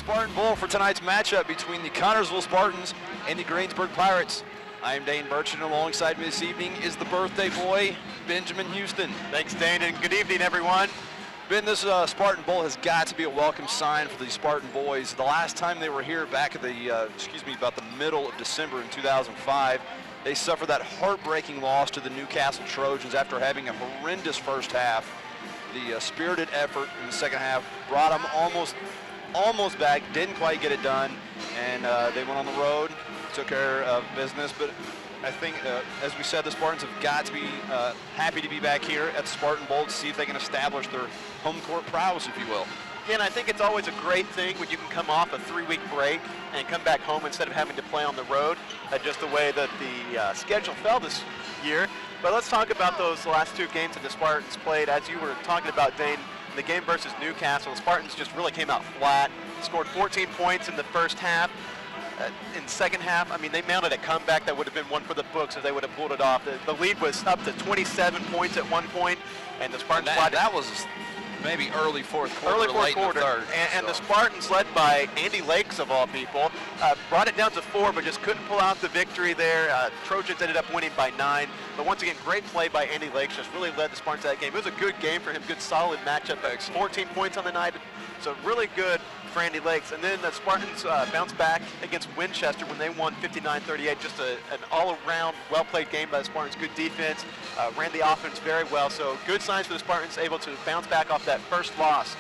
Spartan Bowl for tonight's matchup between the Connersville Spartans and the Greensburg Pirates. I am Dane Burchin. Alongside me this evening is the birthday boy, Benjamin Houston. Thanks, Dane, and good evening, everyone. Ben, this Spartan Bowl has got to be a welcome sign for the Spartan boys. The last time they were here back at the, about the middle of December in 2005, they suffered that heartbreaking loss to the Newcastle Trojans after having a horrendous first half. The spirited effort in the second half brought them almost back, didn't quite get it done, and they went on the road, took care of business. But I think, as we said, the Spartans have got to be happy to be back here at the Spartan Bowl to see if they can establish their home court prowess, if you will. Yeah, and I think it's always a great thing when you can come off a 3-week break and come back home instead of having to play on the road, just the way that the schedule fell this year. But let's talk about those last two games that the Spartans played. As you were talking about, Dane, the game versus Newcastle, the Spartans just really came out flat, scored 14 points in the first half. In the second half, I mean, they mounted a comeback that would have been one for the books if they would have pulled it off. The lead was up to 27 points at one point, and the Spartans that was maybe early fourth quarter, late in the third. And the Spartans, led by Andy Lakes of all people, brought it down to 4, but just couldn't pull out the victory there. Trojans ended up winning by 9. But once again, great play by Andy Lakes, just really led the Spartans to that game. It was a good game for him, good solid matchup. 14 points on the night, so really good for Andy Lakes. And then the Spartans bounced back against Winchester when they won 59-38. Just an all-around well-played game by the Spartans. Good defense, ran the offense very well. So good signs for the Spartans, able to bounce back off that first loss.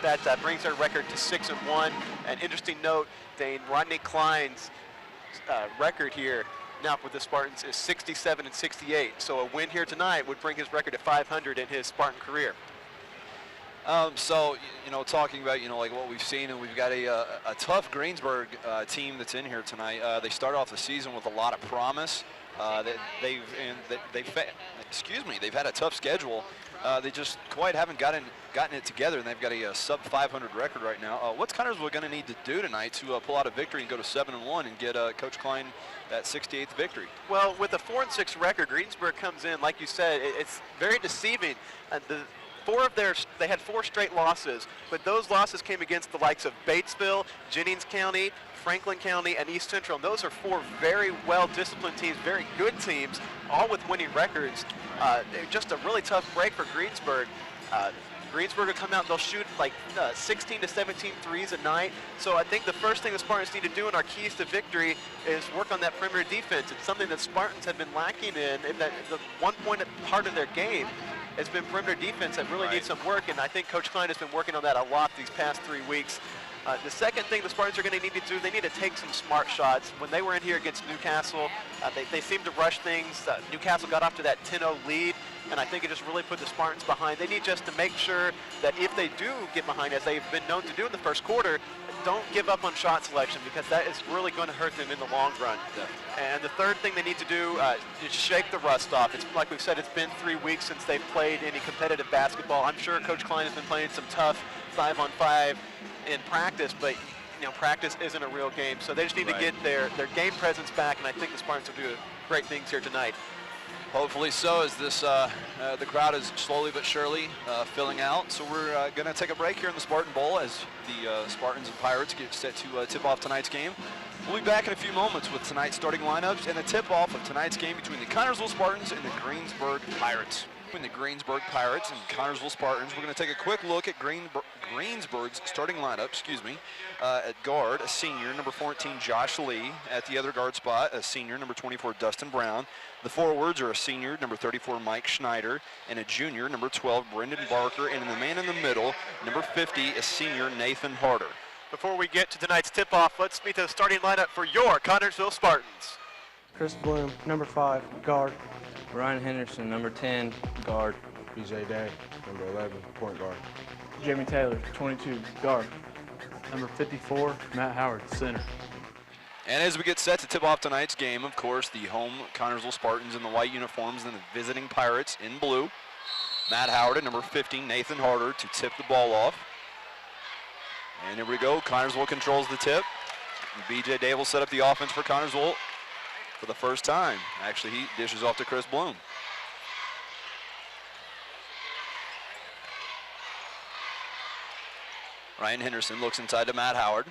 That brings their record to 6-1. An interesting note, Dane, Rodney Klein's record here now with the Spartans is 67-68. So a win here tonight would bring his record to 500 in his Spartan career. So, talking about, like what we've seen, and we've got a tough Greensburg team that's in here tonight. They started off the season with a lot of promise. They've had a tough schedule. They just quite haven't gotten it together, and they've got a sub 500 record right now. What's Connersville going to need to do tonight to pull out a victory and go to 7-1 and get Coach Klein that 68th victory? Well, with a 4-6 record, Greensburg comes in, like you said, it's very deceiving. They had 4 straight losses, but those losses came against the likes of Batesville, Jennings County, Franklin County, and East Central. And those are 4 very well-disciplined teams, very good teams, all with winning records. Just a really tough break for Greensburg. Greensburg will come out and they'll shoot like 16 to 17 threes a night. So I think the first thing the Spartans need to do, and our keys to victory, is work on that perimeter defense. It's something that Spartans have been lacking in that the one point part of their game has been perimeter defense that really needs some work, and I think Coach Klein has been working on that a lot these past 3 weeks. The second thing the Spartans are going to need to do, they need to take some smart shots. When they were in here against Newcastle, they seemed to rush things. Newcastle got off to that 10-0 lead, and I think it just really put the Spartans behind. They need just to make sure that if they do get behind, as they've been known to do in the first quarter, don't give up on shot selection, because that is really going to hurt them in the long run. And the third thing they need to do is shake the rust off. It's like we've said, it's been 3 weeks since they've played any competitive basketball. I'm sure Coach Klein has been playing some tough 5-on-5 in practice, but practice isn't a real game. So they just need to get their game presence back, and I think the Spartans will do great things here tonight. Hopefully so, as this the crowd is slowly but surely filling out. So we're going to take a break here in the Spartan Bowl as the Spartans and Pirates get set to tip off tonight's game. We'll be back in a few moments with tonight's starting lineups and the tip-off of tonight's game between the Connersville Spartans and the Greensburg Pirates. Between the Greensburg Pirates and Connersville Spartans, we're going to take a quick look at Greensburg's starting lineup, at guard, a senior, number 14, Josh Lee. At the other guard spot, a senior, number 24, Dustin Brown. The forwards are a senior, number 34, Mike Schneider, and a junior, number 12, Brendan Barker. And the man in the middle, number 50, a senior, Nathan Harder. Before we get to tonight's tip-off, let's meet the starting lineup for your Connersville Spartans. Chris Bloom, number 5, guard. Ryan Henderson, number 10, guard. BJ Day, number 11, point guard. Jamie Taylor, 22, guard. Number 54, Matt Howard, center. And as we get set to tip off tonight's game, of course, the home Connersville Spartans in the white uniforms and the visiting Pirates in blue. Matt Howard at number 15, Nathan Harder to tip the ball off. And here we go, Connersville controls the tip. BJ Day will set up the offense for Connersville for the first time. Actually, he dishes off to Chris Bloom. Ryan Henderson looks inside to Matt Howard.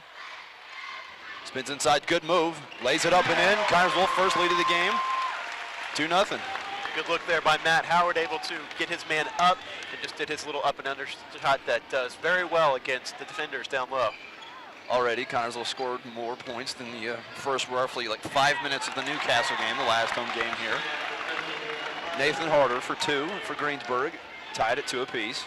Spins inside, good move. Lays it up and in. Connersville first lead of the game. 2-0. Good look there by Matt Howard, able to get his man up and just did his little up and under shot that does very well against the defenders down low. Already, Connersville scored more points than the first roughly 5 minutes of the Newcastle game, the last home game here. Nathan Harder for 2 for Greensburg, tied at 2 apiece.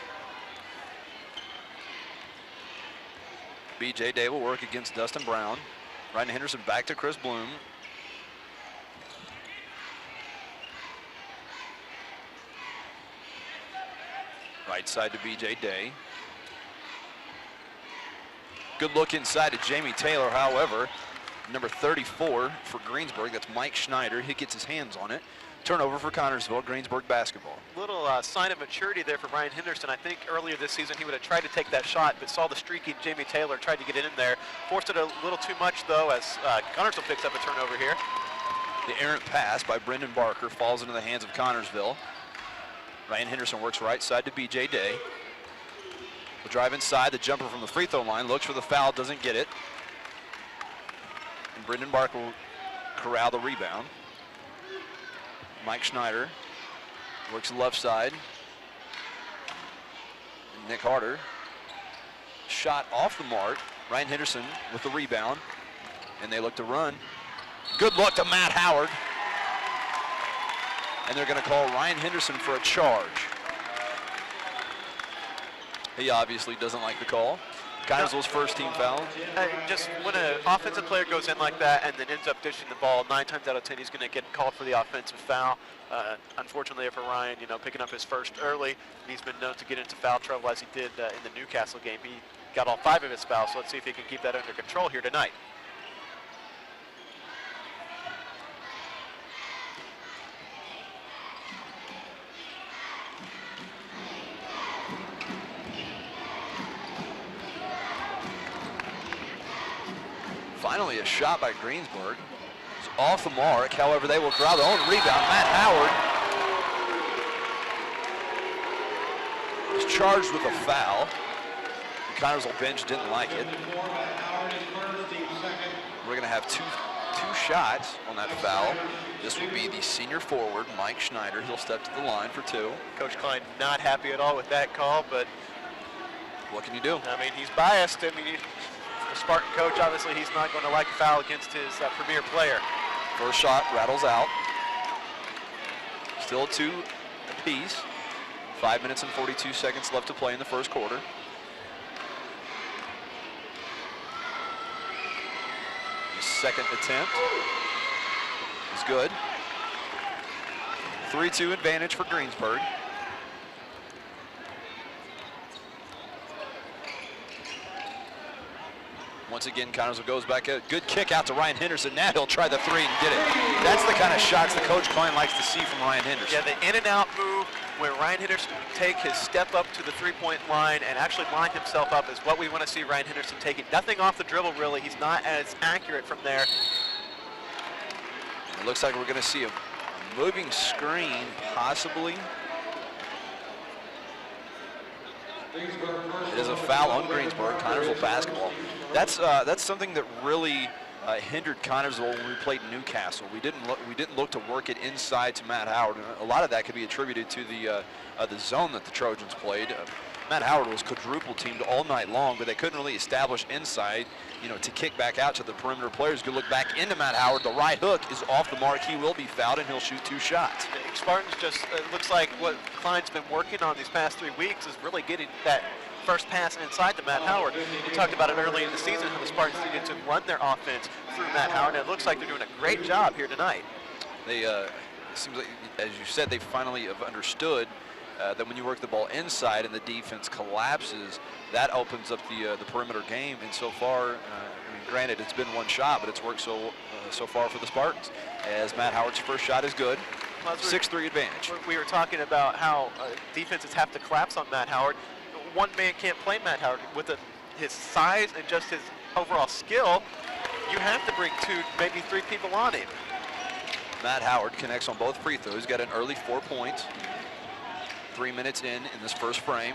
B.J. Day will work against Dustin Brown. Ryan Henderson back to Chris Bloom. Right side to B.J. Day. Good look inside to Jamie Taylor, however. Number 34 for Greensburg, that's Mike Schneider. He gets his hands on it. Turnover for Connersville, Greensburg basketball. Little sign of maturity there for Ryan Henderson. I think earlier this season he would have tried to take that shot, but saw the streaky Jamie Taylor, tried to get it in there. Forced it a little too much, though, as Connersville picks up a turnover here. The errant pass by Brendan Barker falls into the hands of Connersville. Ryan Henderson works right side to B.J. Day. Will drive inside, the jumper from the free throw line, looks for the foul, doesn't get it. And Brendan Barker will corral the rebound. Mike Schneider works the left side. And Nick Harder. Shot off the mark. Ryan Henderson with the rebound. And they look to run. Good look to Matt Howard. And they're going to call Ryan Henderson for a charge. He obviously doesn't like the call. Connersville's first team foul. Just when an offensive player goes in like that and then ends up dishing the ball, 9 times out of 10 he's going to get called for the offensive foul. Unfortunately for Ryan, picking up his first early, he's been known to get into foul trouble as he did in the Newcastle game. He got all 5 of his fouls, so let's see if he can keep that under control here tonight. Finally, a shot by Greensburg. It's off the mark. However, they will draw their own rebound. Matt Howard is charged with a foul. The Connersville bench didn't like it. We're going to have two shots on that foul. This will be the senior forward, Mike Schneider. He'll step to the line for 2. Coach Klein not happy at all with that call, but what can you do? I mean, he's biased. I mean, the Spartan coach, obviously, he's not going to like a foul against his premier player. First shot rattles out. Still 2 apiece. 5 minutes and 42 seconds left to play in the first quarter. The second attempt is good. 3-2 advantage for Greensburg. Once again, Connersville goes back out. Good kick out to Ryan Henderson. Now he'll try the 3 and get it. That's the kind of shots that Coach Klein likes to see from Ryan Henderson. Yeah, the in and out move where Ryan Henderson can take his step up to the 3-point line and actually line himself up is what we want to see Ryan Henderson taking. Nothing off the dribble, really. He's not as accurate from there. It looks like we're going to see a moving screen, possibly. It is a foul on Greensburg, Connersville basketball. That's something that really hindered Connersville when we played Newcastle. We didn't look to work it inside to Matt Howard. And a lot of that could be attributed to the zone that the Trojans played. Matt Howard was quadruple teamed all night long, but they couldn't really establish inside, to kick back out to the perimeter players. Good look back into Matt Howard. The right hook is off the mark. He will be fouled, and he'll shoot 2 shots. Spartans just, it looks like what Klein's been working on these past 3 weeks is really getting that first pass inside to Matt Howard. We talked about it early in the season, how the Spartans needed to run their offense through Matt Howard, and it looks like they're doing a great job here tonight. They, it seems like, as you said, they finally have understood that when you work the ball inside and the defense collapses, that opens up the perimeter game. And so far, granted, it's been 1 shot, but it's worked so far for the Spartans. As Matt Howard's first shot is good. 6-3 advantage. We were talking about how defenses have to collapse on Matt Howard. One man can't play Matt Howard with his size and just his overall skill. You have to bring 2, maybe 3 people on him. Matt Howard connects on both free throws. He's got an early 4 points. 3 minutes in this first frame.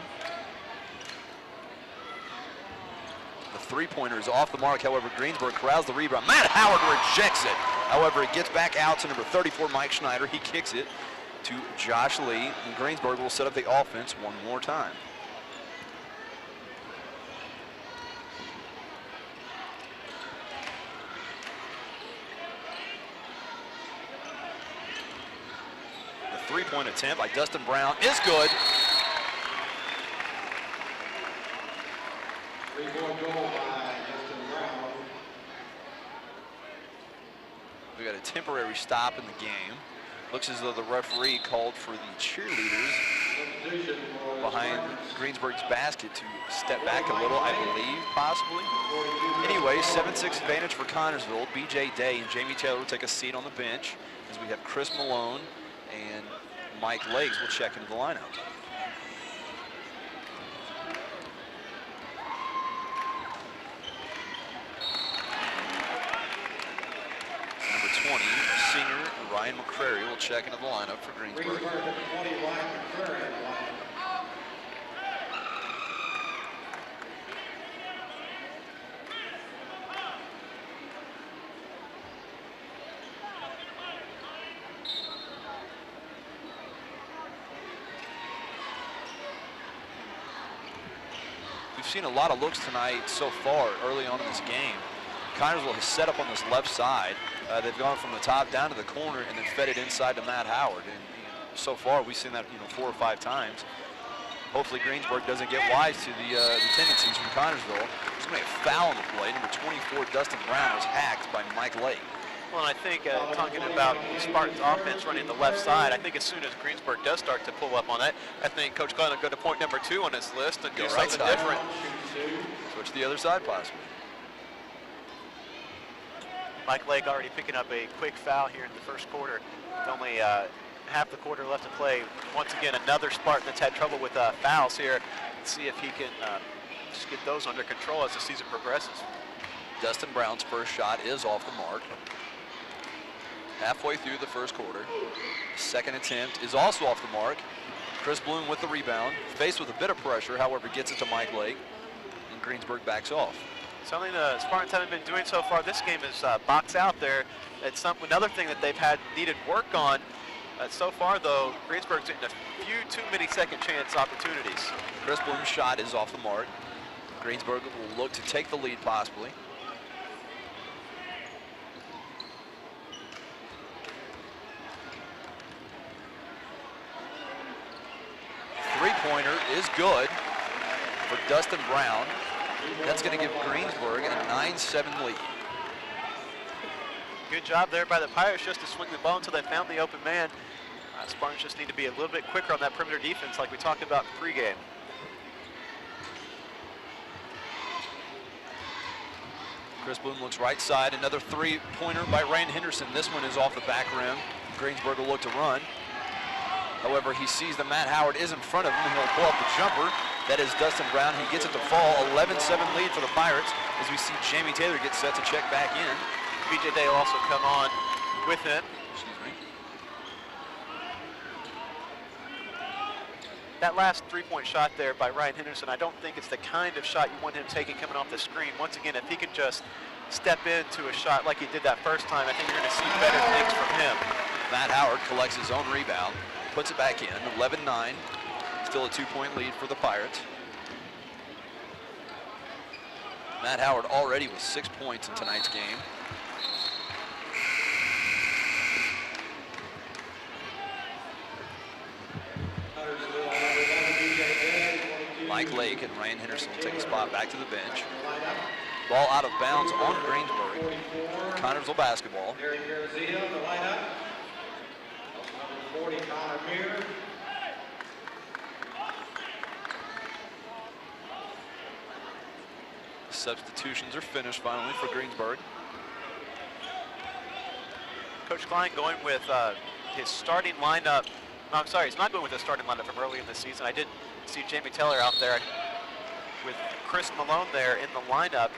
The three-pointer is off the mark. However, Greensburg corrals the rebound. Matt Howard rejects it. However, it gets back out to number 34, Mike Schneider. He kicks it to Josh Lee, and Greensburg will set up the offense one more time. The three-point attempt by Dustin Brown is good. Three-point goal by Dustin Brown. We got a temporary stop in the game. Looks as though the referee called for the cheerleaders behind Greensburg's basket to step back a little, I believe, possibly. Anyway, 7-6 advantage for Connersville. B.J. Day and Jamie Taylor will take a seat on the bench as we have Chris Malone and Mike Legs will check into the lineup. Number 20, senior Ryan McCrary will check into the lineup for Greensburg. We've seen a lot of looks tonight so far early on in this game. Connersville has set up on this left side. They've gone from the top down to the corner and then fed it inside to Matt Howard. And so far we've seen that 4 or 5 times. Hopefully Greensburg doesn't get wise to the tendencies from Connersville. There's going to be a foul on the play. Number 24, Dustin Brown, was hacked by Mike Lake. Well, and I think talking about Spartan's offense running the left side, I think as soon as Greensburg does start to pull up on that, I think Coach Glenn will go to point number 2 on his list and do right something side. different. Switch to the other side possibly. Mike Lake already picking up a quick foul here in the first quarter. With only half the quarter left to play. Once again, another Spartan that's had trouble with fouls here. Let's see if he can just get those under control as the season progresses. Dustin Brown's first shot is off the mark. Halfway through the first quarter. Second attempt is also off the mark. Chris Bloom with the rebound. Faced with a bit of pressure, however, gets it to Mike Lake. And Greensburg backs off. Something the Spartans haven't been doing so far this game is box out there. It's another thing that they've had needed work on. So far, though, Greensburg's getting a few too many second chance opportunities. Chris Bloom's shot is off the mark. Greensburg will look to take the lead possibly. Three-pointer is good for Dustin Brown. That's going to give Greensburg a 9-7 lead. Good job there by the Pirates just to swing the ball until they found the open man. Spartans just need to be a little bit quicker on that perimeter defense like we talked about in pregame. Chris Bloom looks right side. Another three-pointer by Ryan Henderson. This one is off the back rim. Greensburg will look to run. However, he sees that Matt Howard is in front of him, and he'll pull up the jumper. That is Dustin Brown. He gets it to fall. 11-7 lead for the Pirates as we see Jamie Taylor get set to check back in. B.J. Day will also come on with him. Excuse me. That last three-point shot there by Ryan Henderson, I don't think it's the kind of shot you want him taking coming off the screen. Once again, if he can just step into a shot like he did that first time, I think you're going to see better things from him. Matt Howard collects his own rebound, puts it back in, 11-9. Still a 2-point lead for the Pirates. Matt Howard already with 6 points in tonight's game. Mike Lake and Ryan Henderson will take a spot back to the bench. Ball out of bounds on Greensburg. Connersville basketball. 40, Connor Muir. Substitutions are finished finally for Greensburg. Coach Klein going with his starting lineup. No, I'm sorry, he's not going with his starting lineup from early in the season. I did see Jamie Taylor out there with Chris Malone there in the lineup.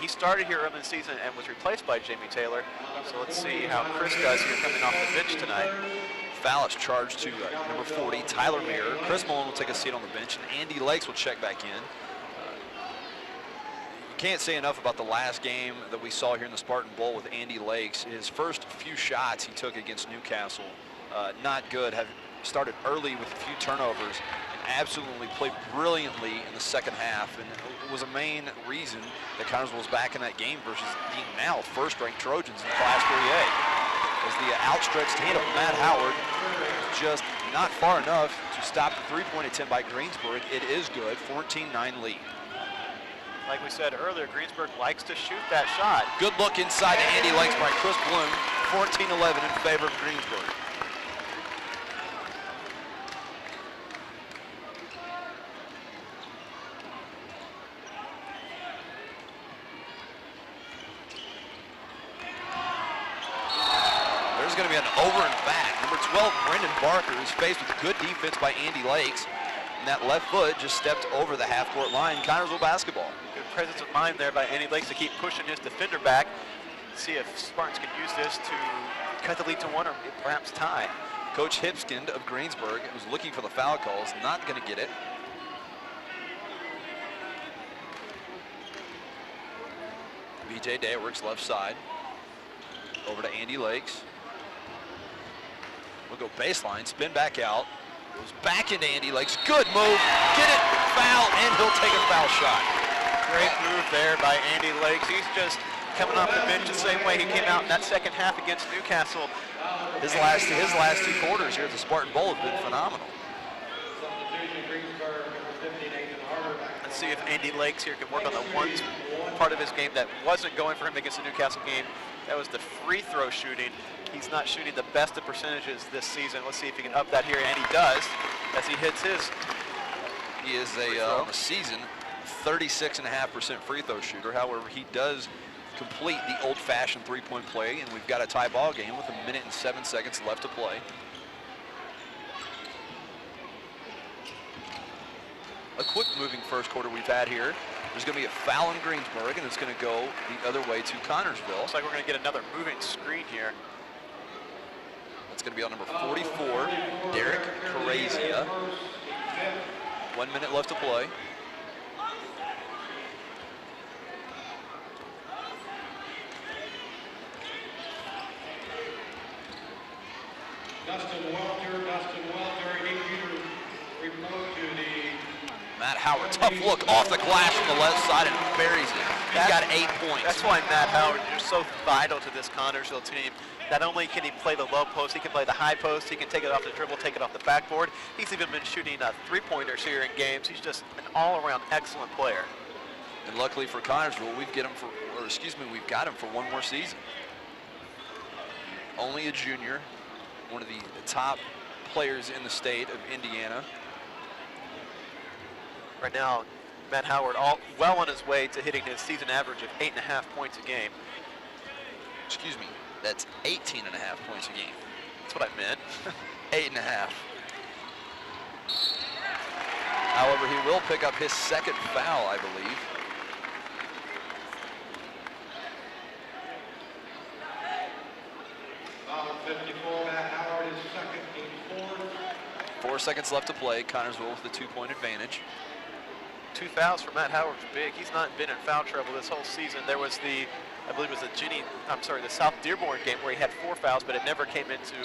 He started here early in the season and was replaced by Jamie Taylor. So let's see how Chris does here coming off the bench tonight. Foul is charged to number 40, Tyler Muir. Chris Malone will take a seat on the bench, and Andy Lakes will check back in. can't say enough about the last game that we saw here in the Spartan Bowl with Andy Lakes. His first few shots he took against Newcastle, not good. Have started early with a few turnovers and absolutely played brilliantly in the second half. And it was a main reason that Connersville was back in that game versus being now first-ranked Trojans in Class 3A. As the outstretched hand of Matt Howard is just not far enough to stop the three-point attempt by Greensburg. It is good, 14-9 lead. Like we said earlier, Greensburg likes to shoot that shot. Good look inside to Andy Lakes by Chris Bloom, 14-11 in favor of Greensburg. There's going to be an over and back. Number 12, Brendan Barker, is faced with good defense by Andy Lakes. And that left foot just stepped over the half-court line. Connersville basketball. Good presence of mind there by Andy Lakes to keep pushing his defender back. See if Spartans can use this to cut the lead to one or perhaps tie. Coach Hipskind of Greensburg was looking for the foul calls, not going to get it. BJ Day works left side. Over to Andy Lakes. We'll go baseline, spin back out. Goes back into Andy Lakes. Good move. Get it, foul, and he'll take a foul shot. Great move there by Andy Lakes. He's just coming off the bench the same way he came out in that second half against Newcastle. His last two quarters here at the Spartan Bowl have been phenomenal. Let's see if Andy Lakes here can work on the one part of his game that wasn't going for him against the Newcastle game. That was the free throw shooting. He's not shooting the best of percentages this season. Let's see if he can up that here, and he does as he hits his. He is on the season 36.5% free throw shooter. However, he does complete the old-fashioned three-point play, and we've got a tie ball game with 1 minute and 7 seconds left to play. A quick moving first quarter we've had here. There's going to be a foul in Greensburg, and it's going to go the other way to Connersville. Looks like we're going to get another moving screen here. That's going to be on number 44, Derek Carazia. 1 minute left to play. Dustin Welter, he can report to the Matt Howard, tough look off the glass from the left side and buries it. He's got 8 points. That's why Matt Howard is so vital to this Connersville team. Not only can he play the low post, he can play the high post, he can take it off the dribble, take it off the backboard. He's even been shooting three-pointers here in games. He's just an all-around excellent player. And luckily for Connersville, we've got him for one more season. Only a junior, one of the top players in the state of Indiana. Right now, Matt Howard well on his way to hitting his season average of 8.5 points a game. Excuse me, that's 18.5 points a game. That's what I meant. 8.5. However, he will pick up his second foul, I believe. foul 54, Matt Howard is second, team 4. 4 seconds left to play. Connersville with the 2-point advantage. 2 fouls for Matt Howard's big. He's not been in foul trouble this whole season. There was the South Dearborn game where he had 4 fouls, but it never came into.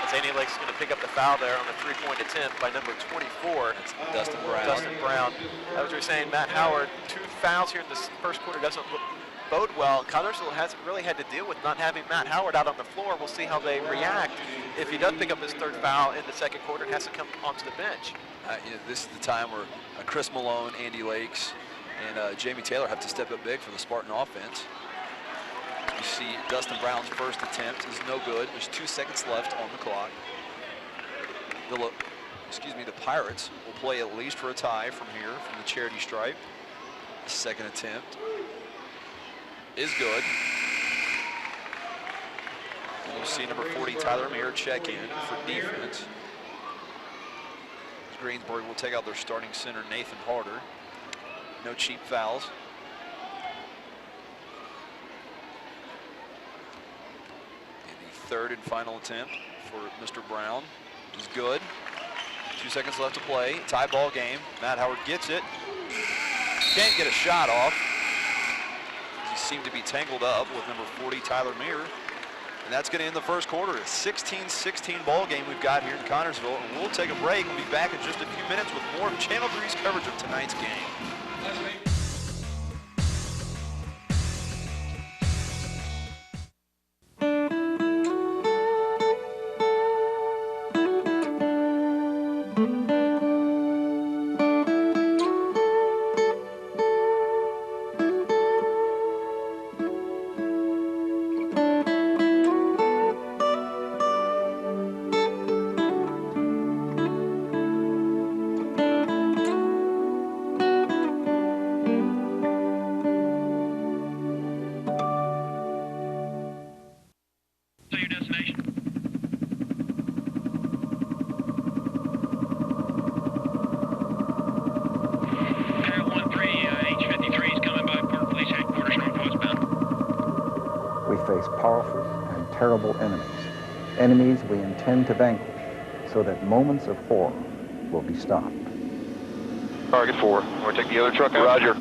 As Andy Lakes is going to pick up the foul there on the 3-point attempt by number 24. That's Dustin Brown. Dustin Brown. That was what you're saying, Matt Howard. 2 fouls here in this first quarter doesn't bode well. Connersville hasn't really had to deal with not having Matt Howard out on the floor. We'll see how they react if he does pick up his 3rd foul in the second quarter and has to come onto the bench. This is the time where Chris Malone, Andy Lakes, and Jamie Taylor have to step up big for the Spartan offense. You see Dustin Brown's first attempt is no good. There's 2 seconds left on the clock. The Pirates will play at least for a tie from here, from the charity stripe. The second attempt is good. And you see number 40, Tyler Mayer, check in for defense. Greensburg will take out their starting center, Nathan Harder. No cheap fouls. And the 3rd and final attempt for Mr. Brown is good. 2 seconds left to play. Tie ball game. Matt Howard gets it. Can't get a shot off. He seemed to be tangled up with number 40, Tyler Meir. And that's going to end the first quarter. A 16-16 ball game we've got here in Connersville. And we'll take a break. We'll be back in just a few minutes with more of Channel 3's coverage of tonight's game. Powerful and terrible enemies we intend to vanquish so that moments of horror will be stopped. Target 4, we'll take the other truck out. Roger.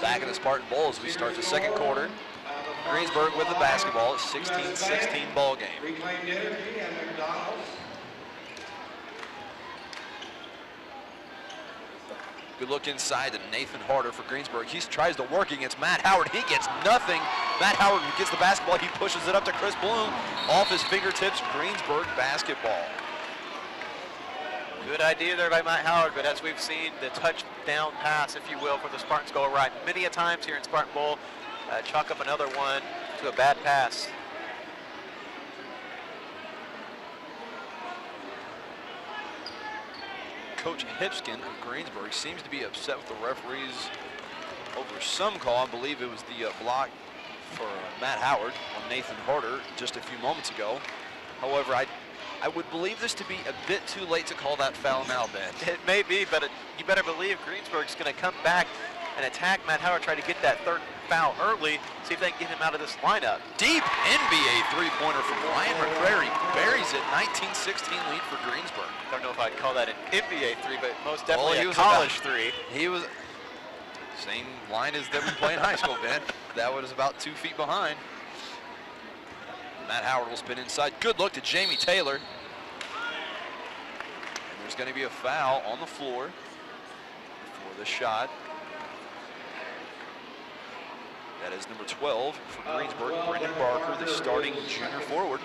Back in the Spartan Bowl as we start the second quarter. Greensburg with the basketball. 16-16 ball game. Reclaimed energy and McDonald's. Good look inside to Nathan Harder for Greensburg. He tries to work against Matt Howard. He gets nothing. Matt Howard gets the basketball. He pushes it up to Chris Bloom. Off his fingertips, Greensburg basketball. Good idea there by Matt Howard, but as we've seen, the touchdown pass, if you will, for the Spartans go right many a times here in Spartan Bowl. Chalk up another one to a bad pass. Coach Hipskin of Greensburg seems to be upset with the referees over some call. I believe it was the block for Matt Howard on Nathan Harder just a few moments ago. However, I would believe this to be a bit too late to call that foul now, Ben. It may be, but you better believe Greensburg's going to come back and attack Matt Howard, try to get that third foul early, see if they can get him out of this lineup. Deep NBA three-pointer from Ryan McCrary buries it. 19-16 lead for Greensburg. I don't know if I'd call that an NBA three, but most definitely he a was college three. He was same line as that we play in high school, Ben. That was about 2 feet behind. Matt Howard will spin inside. Good look to Jamie Taylor. And there's going to be a foul on the floor for the shot. That is number 12 for Greensburg, Brendan Barker, the starting junior forward.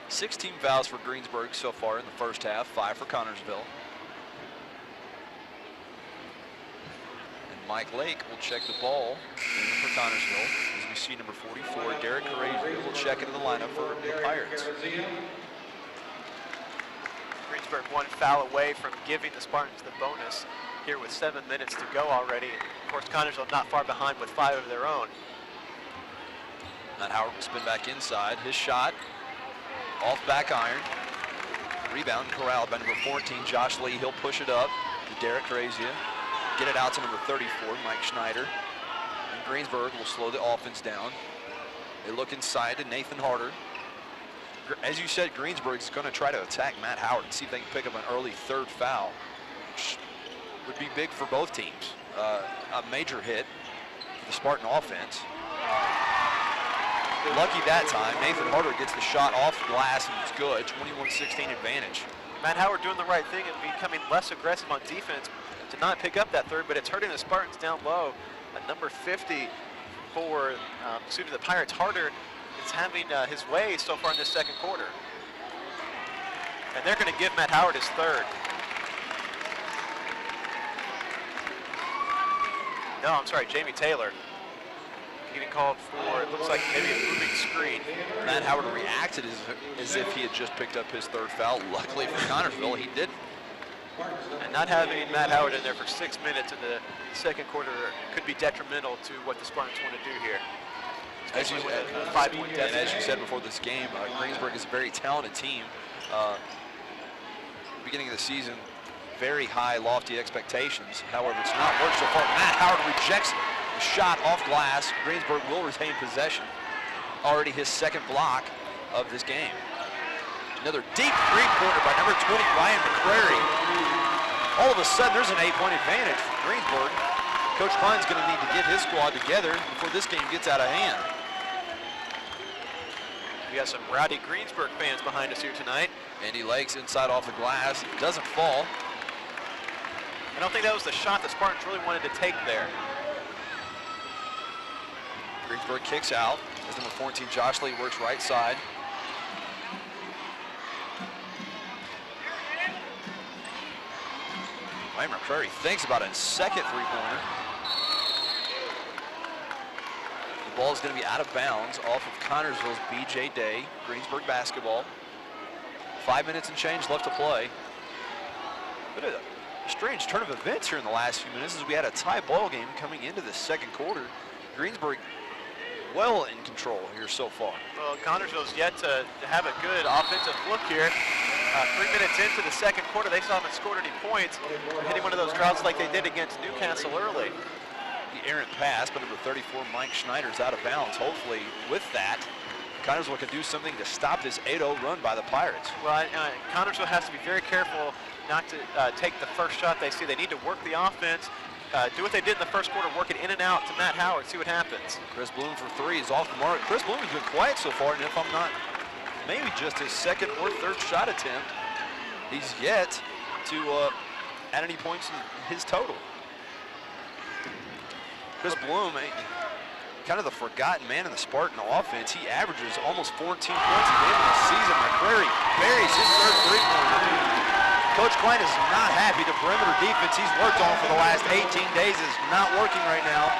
16 fouls for Greensburg so far in the first half, 5 for Connersville. And Mike Lake will check the ball for Connersville. As we see number 44, Derek Corazier will check into the lineup for the Pirates. Greensburg 1 foul away from giving the Spartans the bonus here with 7 minutes to go already. Of course, Connersville not far behind with 5 of their own. Matt Howard will spin back inside. His shot off back iron. Rebound corralled by number 14, Josh Lee. He'll push it up to Derek Corazier. Get it out to number 34, Mike Schneider. And Greensburg will slow the offense down. They look inside to Nathan Harder. As you said, Greensburg's going to try to attack Matt Howard and see if they can pick up an early third foul, which would be big for both teams. A major hit for the Spartan offense. Lucky that time. Nathan Harder gets the shot off the glass and it's good. 21-16 advantage. Matt Howard doing the right thing and becoming less aggressive on defense to not pick up that third, but it's hurting the Spartans down low. Number 50 for the Pirates, Harder, is having his way so far in this second quarter. And they're going to give Matt Howard his third. No, I'm sorry, Jamie Taylor. Getting called for, it looks like maybe a moving screen. Matt Howard reacted as if he had just picked up his third foul. Luckily for Connersville, he didn't. And not having Matt Howard in there for 6 minutes in the second quarter could be detrimental to what the Spartans want to do here. As you, with a 5-point deficit. And as you said before this game, Greensburg is a very talented team. Beginning of the season, very high, lofty expectations. However, it's not worked so far. Matt Howard rejects the shot off glass. Greensburg will retain possession. Already his second block of this game. Another deep three-pointer by number 20, Ryan McCrary. All of a sudden, there's an 8-point advantage for Greensburg. Coach Klein's going to need to get his squad together before this game gets out of hand. We got some rowdy Greensburg fans behind us here tonight. Andy Lakes inside off the glass, doesn't fall. I don't think that was the shot the Spartans really wanted to take there. Greensburg kicks out as number 14, Josh Lee, works right side. Ryan McCrary thinks about a second three-pointer. The ball is going to be out of bounds off of Connersville's B.J. Day. Greensburg basketball. 5 minutes and change left to play. But a strange turn of events here in the last few minutes as we had a tie ball game coming into the second quarter. Greensburg well in control here so far. Well, Connersville's yet to have a good offensive look here. 3 minutes into the second quarter, they still haven't scored any points, hitting one of those droughts like they did against Newcastle early. The errant pass, but number 34, Mike Schneider's out of bounds. Hopefully, with that, Connersville can do something to stop this 8-0 run by the Pirates. Well, Connersville has to be very careful not to take the first shot they see. They need to work the offense, do what they did in the first quarter, work it in and out to Matt Howard, see what happens. Chris Bloom for three is off the mark. Chris Bloom has been quiet so far, and if I'm not, maybe just his second or third shot attempt, he's yet to add any points in his total. Chris Bloom, kind of the forgotten man in the Spartan offense. He averages almost 14 points a game in the season. McCrary buries his third three-pointer. Coach Klein is not happy. The perimeter defense he's worked on for the last 18 days is not working right now.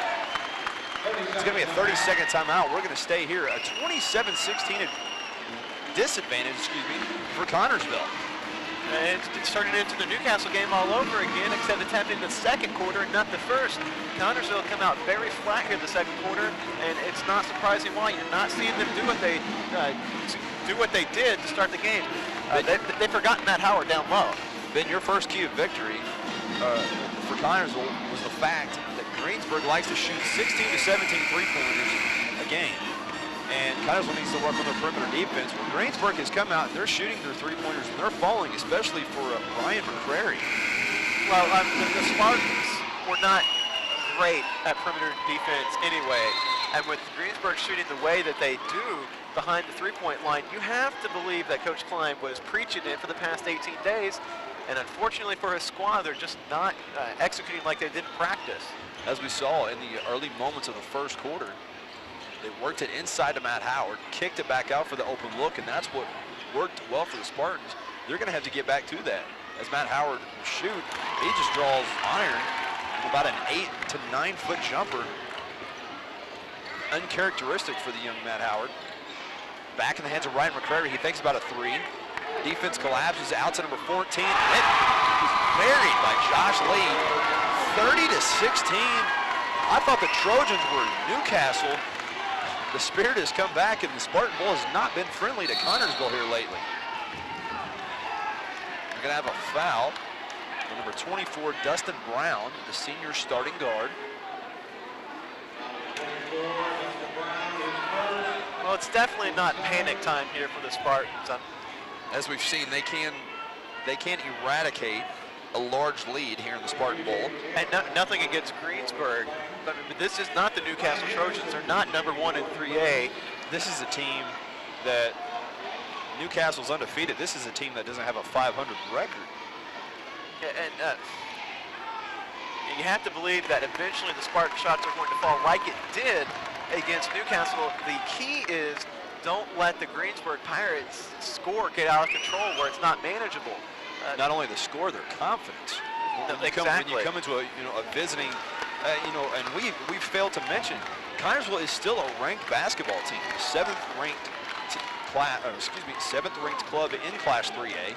It's going to be a 30-second timeout. We're going to stay here. A 27-16 disadvantage, for Connersville. It's turning into the Newcastle game all over again, except it's happening in the second quarter and not the first. Connersville come out very flat here in the second quarter, and it's not surprising why. You're not seeing them do what they did to start the game. They've forgotten Matt Howard down low. Ben, your first key of victory for Connersville was the fact that Greensburg likes to shoot 16 to 17 three-pointers a game. And Connersville needs to work on their perimeter defense. Well, Greensburg has come out and they're shooting their three-pointers and they're falling, especially for Ryan McCrary. Well, the Spartans were not great at perimeter defense anyway. And with Greensburg shooting the way that they do behind the three-point line, you have to believe that Coach Klein was preaching it for the past 18 days. And unfortunately for his squad, they're just not executing like they did in practice. As we saw in the early moments of the first quarter, they worked it inside to Matt Howard, kicked it back out for the open look, and that's what worked well for the Spartans. They're going to have to get back to that. As Matt Howard will shoot, he just draws iron, about an 8 to 9 foot jumper. Uncharacteristic for the young Matt Howard. Back in the hands of Ryan McCrary, he thinks about a three. Defense collapses out to number 14. It was buried by Josh Lee, 30 to 16. I thought the Trojans were Newcastle. The spirit has come back, and the Spartan Bowl has not been friendly to Connersville here lately. We're going to have a foul on number 24, Dustin Brown, the senior starting guard. Well, it's definitely not panic time here for the Spartans. As we've seen, they can't eradicate a large lead here in the Spartan Bowl. And nothing against Greensburg, but this is not the Newcastle Trojans. They're not number 1 in 3A. This is a team that Newcastle's undefeated. This is a team that doesn't have a 500 record. And you have to believe that eventually the Spartan shots are going to fall like it did against Newcastle. The key is don't let the Greensburg Pirates score get out of control where it's not manageable. Not only the score, their confidence. When you come into a visiting, and we've failed to mention, Connersville is still a ranked basketball team, seventh ranked club in Class 3A,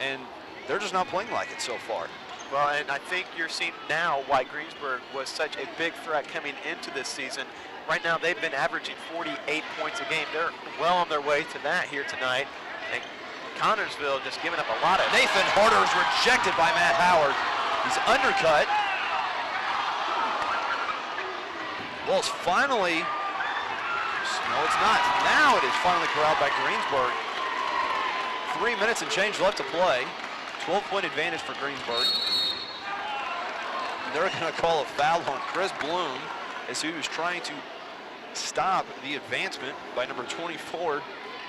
and they're just not playing like it so far. Well, and I think you're seeing now why Greensburg was such a big threat coming into this season. Right now, they've been averaging 48 points a game. They're well on their way to that here tonight. And Connersville just giving up a lot of. Nathan Harder is rejected by Matt Howard. He's undercut. Well, it's finally, no, it's not. Now it is finally corralled by Greensburg. 3 minutes and change left to play. 12-point advantage for Greensburg. They're going to call a foul on Chris Bloom as he was trying to stop the advancement by number 24,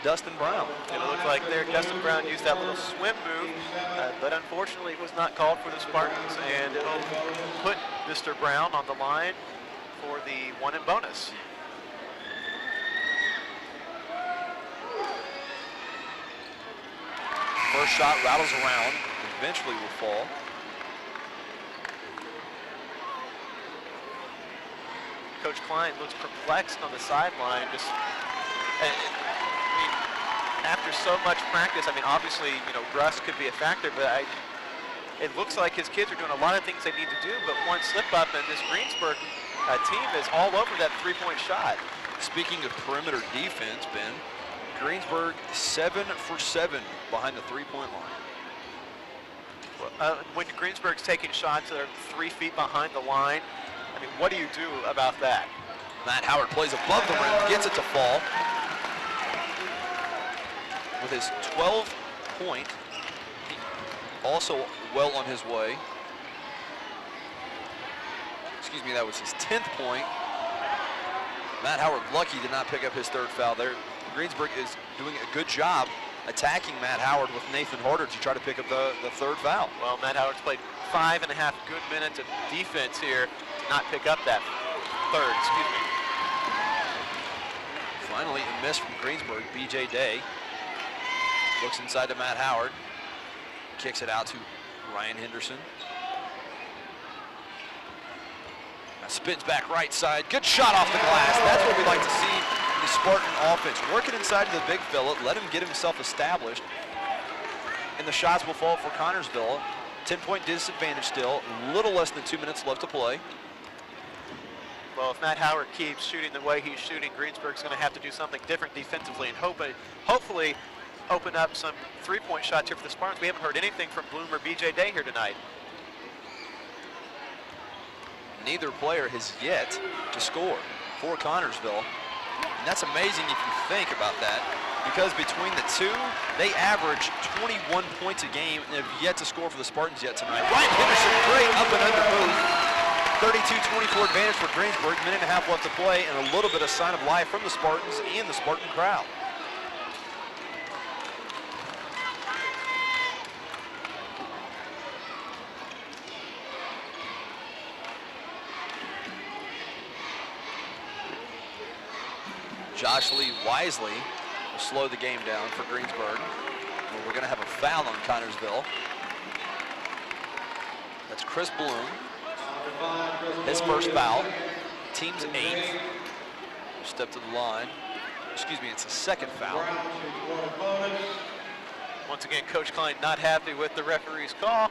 Dustin Brown. And it looked like there Dustin Brown used that little swim move, but unfortunately it was not called for the Spartans, and it'll put Mr. Brown on the line for the 1 and bonus. First shot rattles around, eventually will fall. Coach Klein looks perplexed on the sideline. After so much practice, obviously, rust could be a factor, but it looks like his kids are doing a lot of things they need to do, but one slip up and this Greensburg team is all over that 3-point shot. Speaking of perimeter defense, Ben, Greensburg 7 for 7 behind the 3-point line. When Greensburg's taking shots that are 3 feet behind the line, what do you do about that? Matt Howard plays above the rim, gets it to fall. With his 12th point, also well on his way. Excuse me, that was his 10th point. Matt Howard lucky did not pick up his 3rd foul there. Greensburg is doing a good job attacking Matt Howard with Nathan Harder to try to pick up the 3rd foul. Well, Matt Howard's played 5.5 good minutes of defense here to not pick up that 3rd, excuse me. Finally, a miss from Greensburg. B.J. Day looks inside to Matt Howard, kicks it out to Ryan Henderson. Now spins back right side. Good shot off the glass. That's what we like to see the Spartan offense. Working inside to the big fella, let him get himself established. And the shots will fall for Connersville. 10-point disadvantage still. A little less than 2 minutes left to play. Well, if Matt Howard keeps shooting the way he's shooting, Greensburg's going to have to do something different defensively and hopefully open up some 3-point shots here for the Spartans. We haven't heard anything from Bloom or B.J. Day here tonight. Neither player has yet to score for Connersville. And that's amazing if you think about that, because between the two, they average 21 points a game and have yet to score for the Spartans yet tonight. Ryan Henderson, great up and under move. 32-24 advantage for Greensburg, minute and a half left to play, and a little bit of sign of life from the Spartans and the Spartan crowd. Josh Lee wisely will slow the game down for Greensburg. And we're going to have a foul on Connersville. That's Chris Bloom. His first foul. Team's 8th. Step to the line. Excuse me, it's a 2nd foul. Once again, Coach Klein not happy with the referee's call.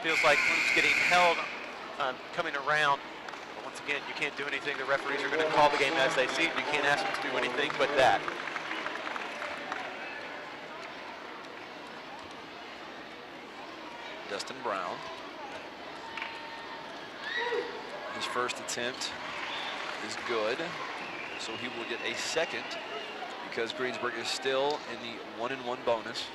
Feels like Bloom's getting held coming around. Once again, you can't do anything. The referees are going to call the game as they see it. You can't ask them to do anything but that. Dustin Brown. His first attempt is good, so he will get a 2nd because Greensburg is still in the 1-and-1 bonus.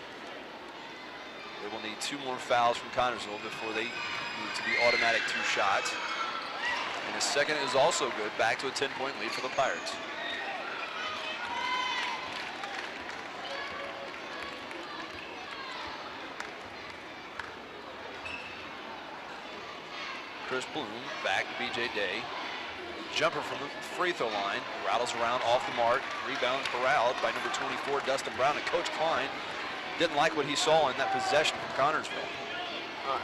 They will need 2 more fouls from Connersville before they move to the automatic 2 shots. And his 2nd is also good, back to a 10-point lead for the Pirates. Chris Bloom back to B.J. Day. Jumper from the free throw line. Rattles around off the mark. Rebounds corralled by number 24, Dustin Brown. And Coach Klein didn't like what he saw in that possession from Connersville.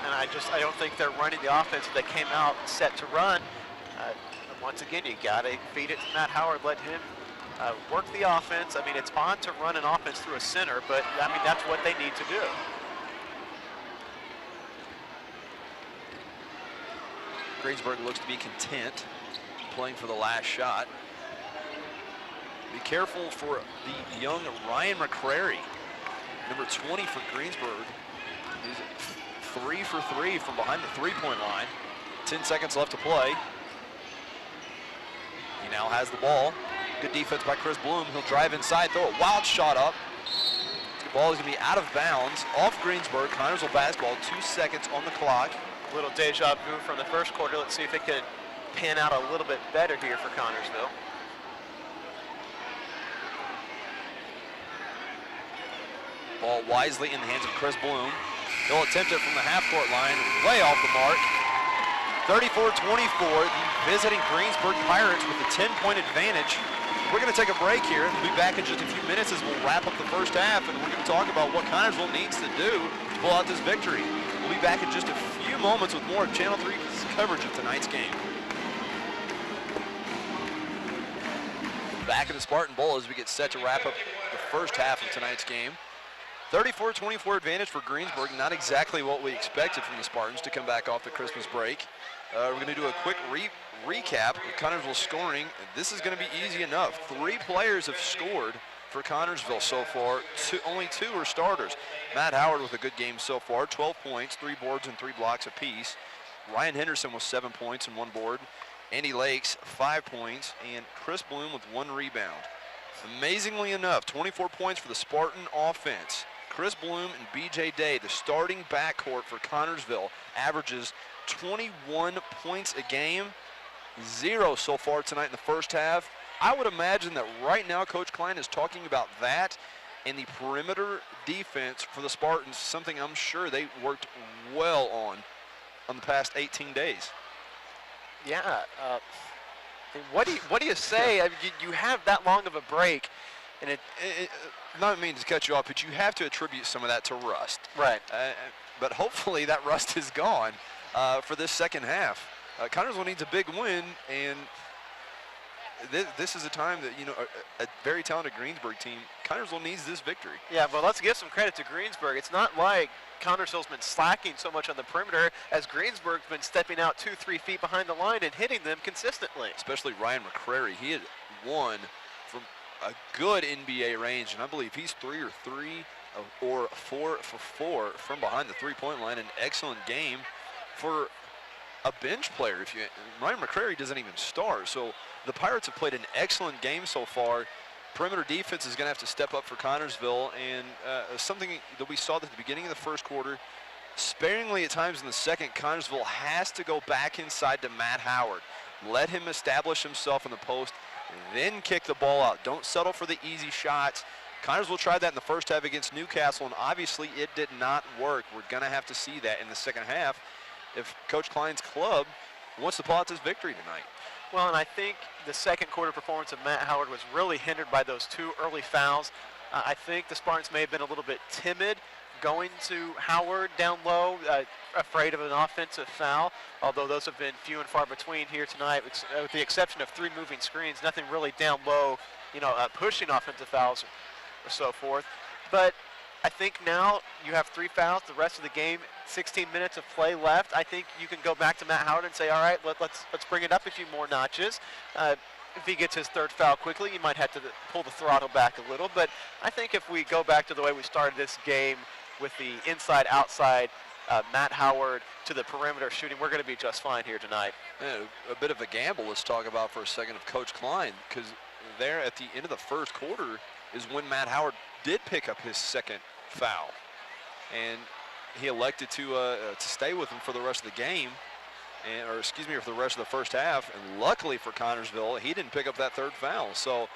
And I don't think they're running the offense that they came out set to run. Once again, you got to feed it to Matt Howard, let him work the offense. I mean, it's on to run an offense through a center, but I mean, that's what they need to do. Greensburg looks to be content playing for the last shot. Be careful for the young Ryan McCrary, number 20 for Greensburg. He's 3 for 3 from behind the three-point line. 10 seconds left to play. He now has the ball. Good defense by Chris Bloom. He'll drive inside, throw a wild shot up. The ball is going to be out of bounds, off Greensburg. Connersville basketball, 2 seconds on the clock. A little deja vu from the first quarter. Let's see if it can pan out a little bit better here for Connersville. Ball wisely in the hands of Chris Bloom. He'll attempt it from the half-court line, way off the mark. 34-24, the visiting Greensburg Pirates with a 10-point advantage. We're going to take a break here and we'll be back in just a few minutes as we'll wrap up the first half, and we're going to talk about what Connersville needs to do to pull out this victory. We'll be back in just a few moments with more of Channel 3's coverage of tonight's game. Back in the Spartan Bowl as we get set to wrap up the first half of tonight's game. 34-24 advantage for Greensburg, not exactly what we expected from the Spartans to come back off the Christmas break. We're going to do a quick recap of Connersville scoring. This is going to be easy enough. 3 players have scored for Connersville so far. Only 2 are starters. Matt Howard with a good game so far, 12 points, 3 boards and 3 blocks apiece. Ryan Henderson with 7 points and 1 board. Andy Lakes, 5 points, and Chris Bloom with 1 rebound. Amazingly enough, 24 points for the Spartan offense. Chris Bloom and B.J. Day, the starting backcourt for Connersville, averages 21 points a game, 0 so far tonight in the first half. I would imagine that right now Coach Klein is talking about that and the perimeter defense for the Spartans, something I'm sure they worked well on the past 18 days. Yeah. What do you say? I mean, you have that long of a break, and it not mean to cut you off, but you have to attribute some of that to rust. Right. But hopefully that rust is gone for this second half. Connersville needs a big win, and this is a time that, you know, a very talented Greensburg team, Connersville needs this victory. Yeah, but let's give some credit to Greensburg. It's not like Connersville's been slacking so much on the perimeter as Greensburg's been stepping out 2-3 feet behind the line and hitting them consistently. Especially Ryan McCrary. He had 1 from a good NBA range, and I believe he's 3 or 3 or 4 for 4 from behind the three-point line. An excellent game for a bench player. Ryan McCrary doesn't even start, so the Pirates have played an excellent game so far. Perimeter defense is going to have to step up for Connersville, and something that we saw at the beginning of the first quarter, sparingly at times in the second, Connersville has to go back inside to Matt Howard. Let him establish himself in the post, then kick the ball out. Don't settle for the easy shots. Connersville tried that in the first half against Newcastle, and obviously it did not work. We're going to have to see that in the second half if Coach Klein's club wants to pull out this victory tonight. Well, and I think the second quarter performance of Matt Howard was really hindered by those 2 early fouls. I think the Spartans may have been a little bit timid going to Howard down low, afraid of an offensive foul, although those have been few and far between here tonight, with the exception of 3 moving screens, nothing really down low, you know, pushing offensive fouls or so forth. But I think now you have 3 fouls, the rest of the game, 16 minutes of play left. I think you can go back to Matt Howard and say, all right, let's bring it up a few more notches. If he gets his 3rd foul quickly, you might have to pull the throttle back a little. But I think if we go back to the way we started this game with the inside-outside Matt Howard to the perimeter shooting, we're going to be just fine here tonight. Yeah, a bit of a gamble. Let's talk about for a second of Coach Klein, because there at the end of the first quarter is when Matt Howard did pick up his 2nd foul, and he elected to stay with him for the rest of the game, or excuse me, for the rest of the first half. And luckily for Connersville, he didn't pick up that 3rd foul. So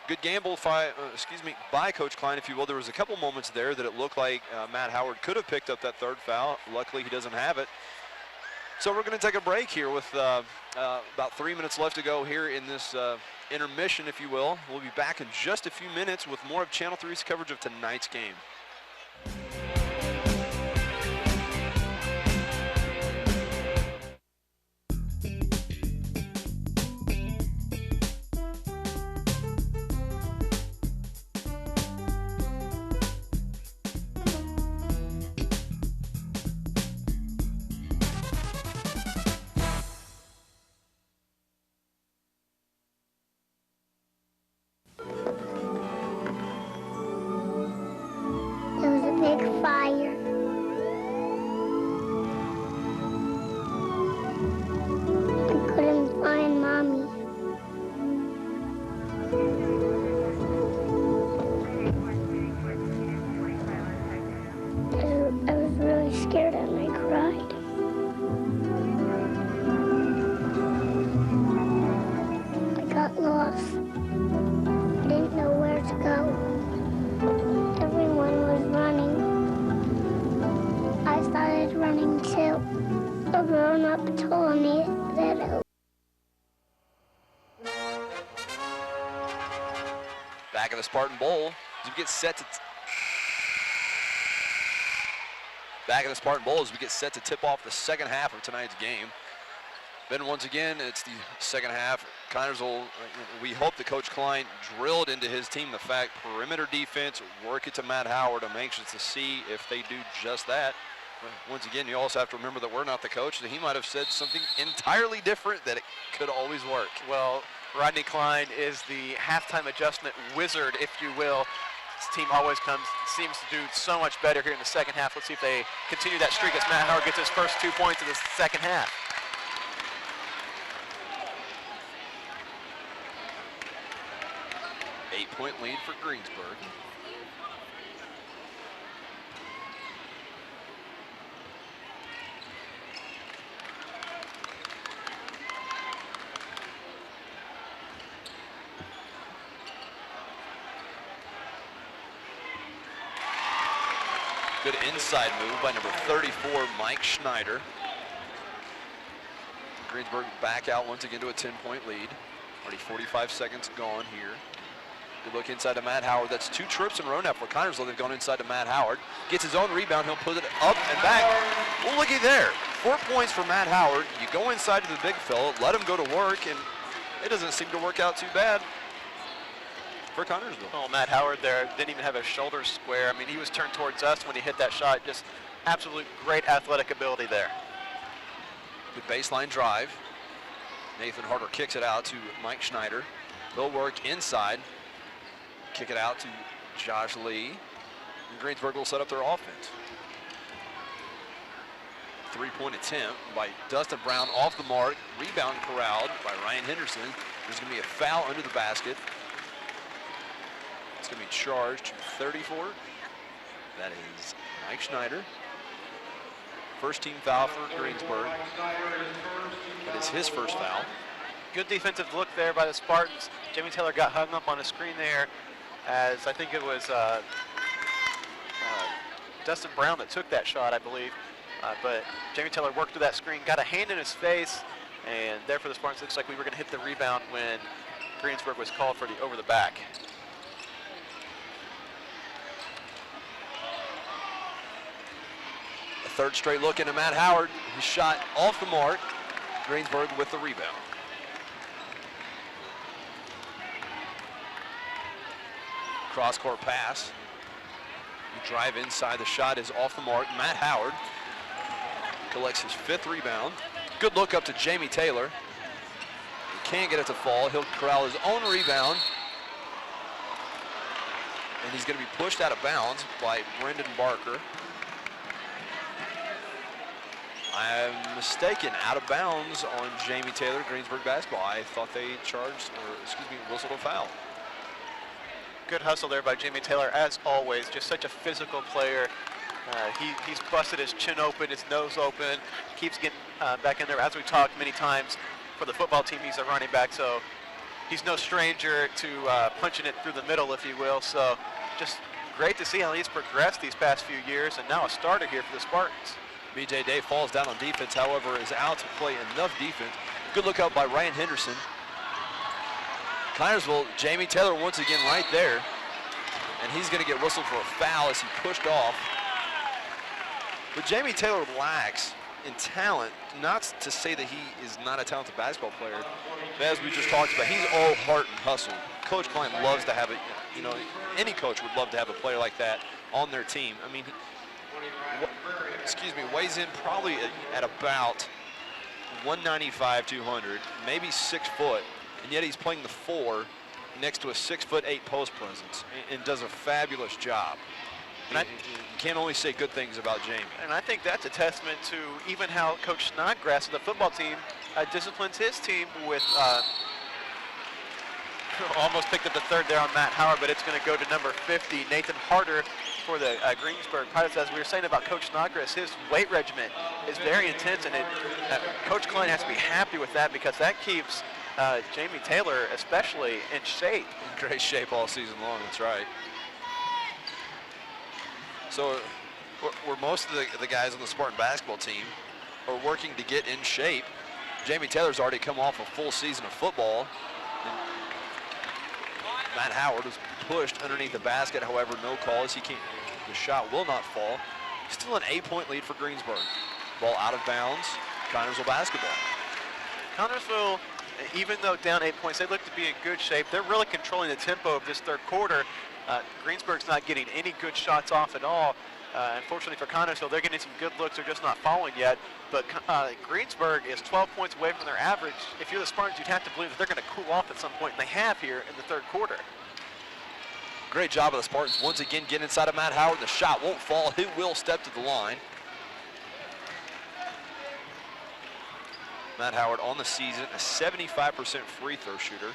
good gamble by Coach Klein, if you will. There was a couple moments there that it looked like Matt Howard could have picked up that 3rd foul. Luckily, he doesn't have it. So we're going to take a break here with about 3 minutes left to go here in this intermission, if you will. We'll be back in just a few minutes with more of Channel 3's coverage of tonight's game. Back of the Spartan Bowl as we get set to tip off the second half of tonight's game. Then once again, it's the second half. Connersville, we hope that Coach Klein drilled into his team the fact perimeter defense, work it to Matt Howard. I'm anxious to see if they do just that. Once again, you also have to remember that we're not the coach, that he might have said something entirely different, that it could always work. Well, Rodney Klein is the halftime adjustment wizard, if you will. His team always seems to do so much better here in the second half. Let's see if they continue that streak as Matt Howard gets his first 2 points in the second half. Eight-point lead for Greensburg. Good inside move by number 34, Mike Schneider. Greensburg back out once again to a 10-point lead. Already 45 seconds gone here. Good look inside to Matt Howard. That's 2 trips in a row now for Connersville. They've gone inside to Matt Howard. Gets his own rebound. He'll put it up and back. Well, looky there. 4 points for Matt Howard. You go inside to the big fella, let him go to work, and it doesn't seem to work out too bad for Connersville. Oh, Matt Howard there didn't even have his shoulders square. I mean, he was turned towards us when he hit that shot. Just absolute great athletic ability there. Good baseline drive. Nathan Harder kicks it out to Mike Schneider. They'll work inside. Kick it out to Josh Lee. And Greensburg will set up their offense. 3-point attempt by Dustin Brown off the mark. Rebound corralled by Ryan Henderson. There's going to be a foul under the basket. It's going to be charged to 34. That is Mike Schneider. First team foul for Greensburg. That is his first foul. Good defensive look there by the Spartans. Jamie Taylor got hung up on a screen there, as I think it was Dustin Brown that took that shot, I believe. But Jamie Taylor worked through that screen, got a hand in his face, and there for the Spartans, looks like we were going to hit the rebound when Greensburg was called for the over the back. A third straight look into Matt Howard. His shot off the mark. Greensburg with the rebound. Cross-court pass. You drive inside. The shot is off the mark. Matt Howard collects his 5th rebound. Good look up to Jamie Taylor. He can't get it to fall. He'll corral his own rebound. And he's going to be pushed out of bounds by Brendan Barker. I'm mistaken, out of bounds on Jamie Taylor, Greensburg basketball. I thought they whistled a foul. Good hustle there by Jamie Taylor, as always. Just such a physical player. He's busted his chin open, his nose open, keeps getting back in there. As we talked many times, for the football team, he's a running back, so he's no stranger to punching it through the middle, if you will. So just great to see how he's progressed these past few years, and now a starter here for the Spartans. B.J. Day falls down on defense, however, is out to play enough defense. Good look out by Ryan Henderson. Connersville, Jamie Taylor once again right there. And he's going to get whistled for a foul as he pushed off. But Jamie Taylor lacks in talent, not to say that he is not a talented basketball player, but as we just talked about, he's all heart and hustle. Coach Klein loves to have it, you know, any coach would love to have a player like that on their team. I mean, weighs in probably at about 195, 200, maybe 6 foot, and yet he's playing the 4 next to a 6'8" post presence and does a fabulous job. And you can't only say good things about Jamie. And I think that's a testament to even how Coach Snodgrass and the football team disciplines his team with almost picked up the third there on Matt Howard, but it's going to go to number 50, Nathan Harder, for the Greensburg Pirates. As we were saying about Coach Snodgrass, his weight regimen is very intense, and Coach Klein has to be happy with that because that keeps Jamie Taylor especially in shape. In great shape all season long, that's right. So where most of the guys on the Spartan basketball team are working to get in shape, Jamie Taylor's already come off a full season of football. And Matt Howard was pushed underneath the basket, however, no call as the shot will not fall. Still an 8-point lead for Greensburg. Ball out of bounds, Connersville basketball. Connersville, even though down 8 points, they look to be in good shape. They're really controlling the tempo of this third quarter. Greensburg's not getting any good shots off at all. Unfortunately for Connersville, they're getting some good looks. They're just not falling yet. But Greensburg is 12 points away from their average. If you're the Spartans, you'd have to believe that they're going to cool off at some point, and they have here in the third quarter. Great job of the Spartans. Once again, get inside of Matt Howard. The shot won't fall. He will step to the line. Matt Howard on the season, a 75% free throw shooter.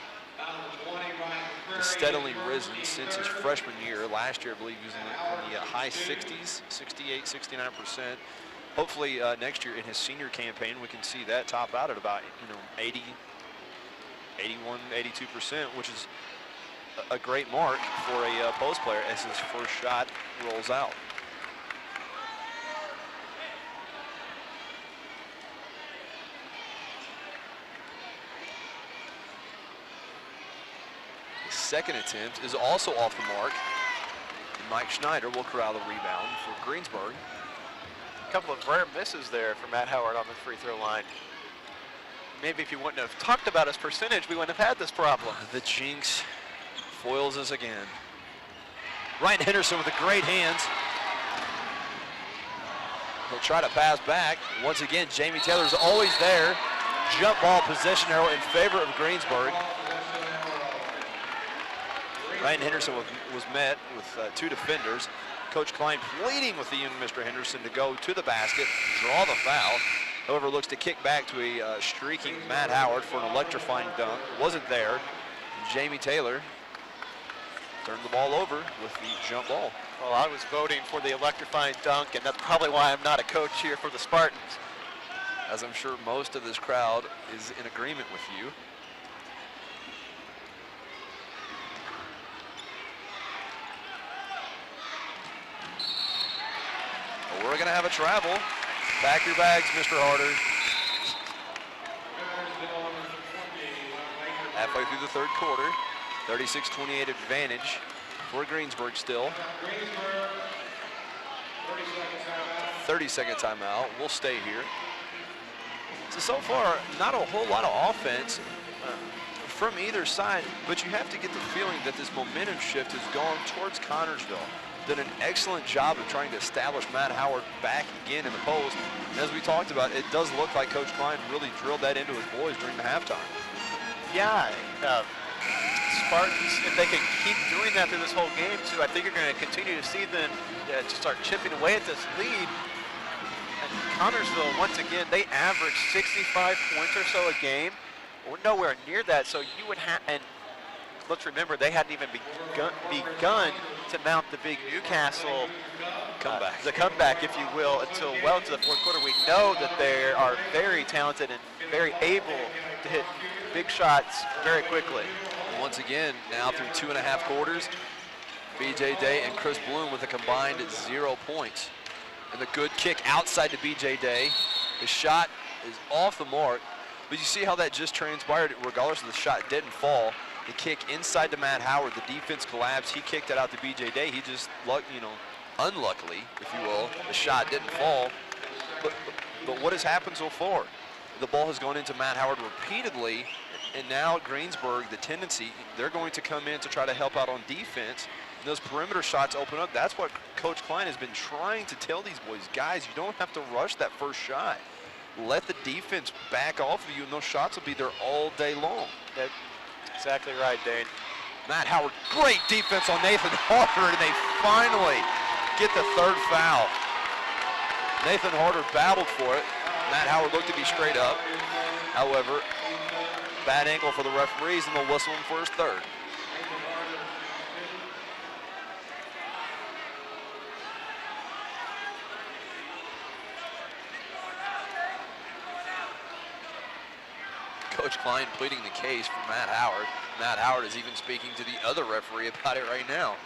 Has steadily risen since his freshman year. Last year, I believe, he was in the high 60s, 68, 69%. Hopefully next year in his senior campaign, we can see that top out at about 80, 81, 82%, which is a great mark for a post player as his first shot rolls out. His second attempt is also off the mark. And Mike Schneider will corral the rebound for Greensburg. A couple of rare misses there for Matt Howard on the free throw line. Maybe if you wouldn't have talked about his percentage, we wouldn't have had this problem. The jinx foils us again. Ryan Henderson with the great hands. He'll try to pass back. Once again, Jamie Taylor's always there. Jump ball possession arrow in favor of Greensburg. Ryan Henderson was met with 2 defenders. Coach Klein pleading with the young Mr. Henderson to go to the basket, draw the foul. However, looks to kick back to a streaking Matt Howard for an electrifying dunk. Wasn't there. Jamie Taylor turned the ball over with the jump ball. Well, I was voting for the electrifying dunk, and that's probably why I'm not a coach here for the Spartans. As I'm sure most of this crowd is in agreement with you. Well, we're going to have a travel. Pack your bags, Mr. Harder. Halfway through the third quarter, 36-28 advantage for Greensburg still. 30-second timeout. We'll stay here. So far, not a whole lot of offense from either side, but you have to get the feeling that this momentum shift has gone towards Connersville. Done an excellent job of trying to establish Matt Howard back again in the post. And as we talked about, it does look like Coach Klein really drilled that into his boys during the halftime. Yeah, Spartans, if they can keep doing that through this whole game too, I think you're going to continue to see them to start chipping away at this lead. And Connersville, once again, they average 65 points or so a game. We're nowhere near that, so you would have, and let's remember, they hadn't even begun to mount the big Newcastle comeback. The comeback, if you will, until well into the fourth quarter. We know that they are very talented and very able to hit big shots very quickly. Once again, now through 2.5 quarters, B.J. Day and Chris Bloom with a combined 0 points. And the good kick outside to B.J. Day. The shot is off the mark, but you see how that just transpired. Regardless of the shot didn't fall. The kick inside to Matt Howard. The defense collapsed. He kicked it out to B.J. Day. He just, unluckily, if you will, the shot didn't fall. But what has happened so far? The ball has gone into Matt Howard repeatedly, and now Greensburg, the tendency, they're going to come in to try to help out on defense. And those perimeter shots open up. That's what Coach Klein has been trying to tell these boys. Guys, you don't have to rush that first shot. Let the defense back off of you, and those shots will be there all day long. That's exactly right, Dane. Matt Howard, great defense on Nathan Harder, and they finally get the third foul. Nathan Harder battled for it. Matt Howard looked to be straight up. However, bad angle for the referees, and they'll whistle him for his third. Coach Klein pleading the case for Matt Howard. Matt Howard is even speaking to the other referee about it right now.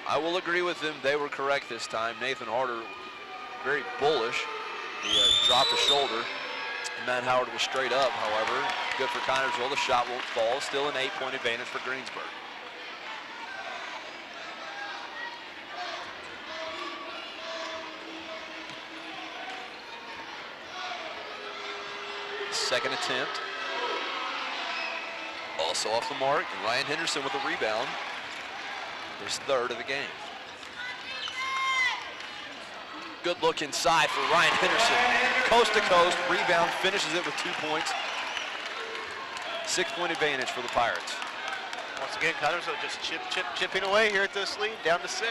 I will agree with them. They were correct this time. Nathan Harder, very bullish. He dropped the shoulder. Matt Howard was straight up, however. Good for Connersville. The shot won't fall. Still an 8-point advantage for Greensburg. Second attempt. Also off the mark. And Ryan Henderson with a rebound. His third of the game. Good look inside for Ryan Henderson. Coast to coast, rebound, finishes it with 2 points. 6-point advantage for the Pirates. Once again, Connersville just chipping away here at this lead, down to 6.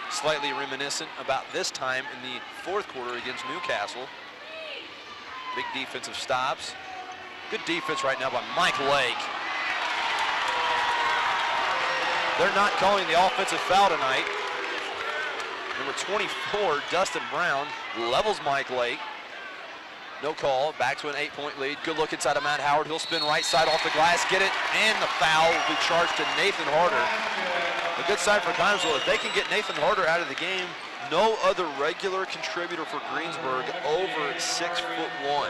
Slightly reminiscent about this time in the fourth quarter against Newcastle. Big defensive stops. Good defense right now by Mike Lake. They're not calling the offensive foul tonight. Number 24, Dustin Brown, levels Mike Lake. No call, back to an 8-point lead. Good look inside of Matt Howard. He'll spin right side off the glass, get it, and the foul will be charged to Nathan Harder. A good sign for Connersville. If they can get Nathan Harder out of the game, no other regular contributor for Greensburg over 6'1".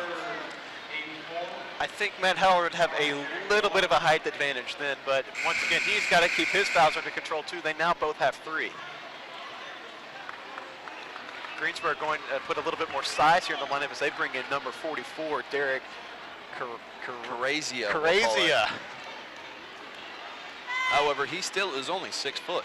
I think Matt Howard would have a little bit of a height advantage then, but once again, he's got to keep his fouls under control too. They now both have 3. Greensburg going to put a little bit more size here in the lineup as they bring in number 44, Derek Carazia. Carazia. However, he still is only 6 foot.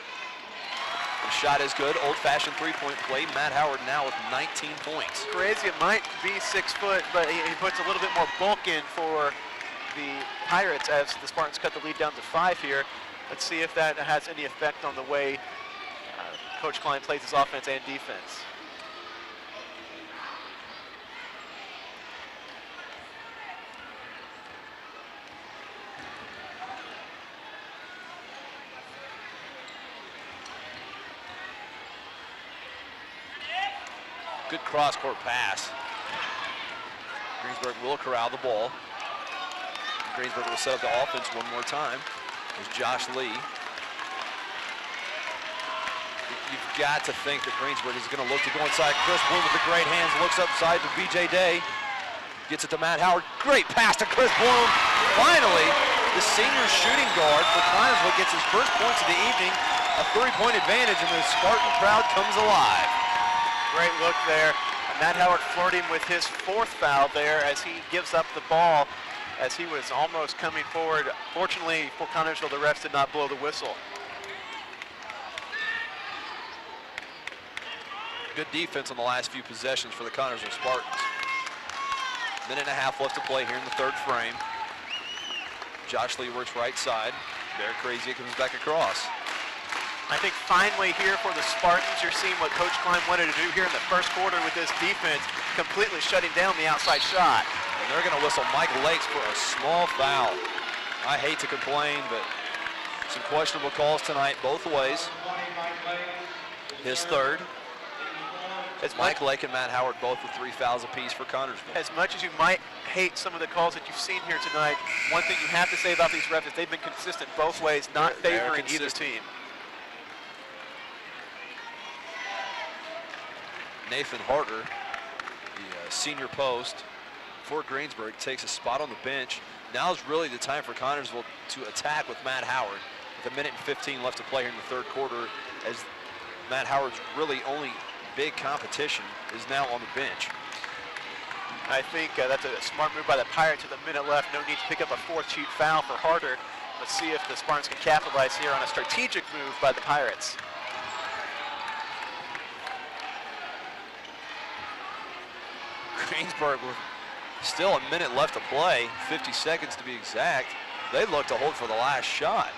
The shot is good, old-fashioned three-point play. Matt Howard now with 19 points. Carazia might be 6 foot, but he puts a little bit more bulk in for the Pirates as the Spartans cut the lead down to 5 here. Let's see if that has any effect on the way Coach Klein plays his offense and defense. Good cross-court pass. Greensburg will corral the ball. Greensburg will set up the offense one more time. There's Josh Lee. You've got to think that Greensburg is going to look to go inside. Chris Bloom with the great hands, looks upside to B.J. Day. Gets it to Matt Howard. Great pass to Chris Bloom. Finally, the senior shooting guard for Connersville gets his first points of the evening. A 3-point advantage, and the Spartan crowd comes alive. Great look there. Matt Howard flirting with his 4th foul there as he gives up the ball as he was almost coming forward. Fortunately for Connersville, the refs did not blow the whistle. Good defense on the last few possessions for the Connersville Spartans. Minute and a half left to play here in the third frame. Josh Lee works right side. Derek Carazia comes back across. I think finally here for the Spartans, you're seeing what Coach Klein wanted to do here in the first quarter with this defense, completely shutting down the outside shot. And they're going to whistle Mike Lakes for a small foul. I hate to complain, but some questionable calls tonight both ways. His third. Mike Lake and Matt Howard both with 3 fouls apiece for Connersville. As much as you might hate some of the calls that you've seen here tonight, one thing you have to say about these refs is they've been consistent both ways, not favoring either team. Nathan Harder, the senior post for Greensburg, takes a spot on the bench. Now is really the time for Connersville to attack with Matt Howard. With 1 minute and 15 left to play here in the third quarter, as Matt Howard's really only big competition is now on the bench. I think that's a smart move by the Pirates with 1 minute left. No need to pick up a fourth cheat foul for Harder. Let's see if the Spartans can capitalize here on a strategic move by the Pirates. Greensburg with still 1 minute left to play, 50 seconds to be exact. They look to hold for the last shot.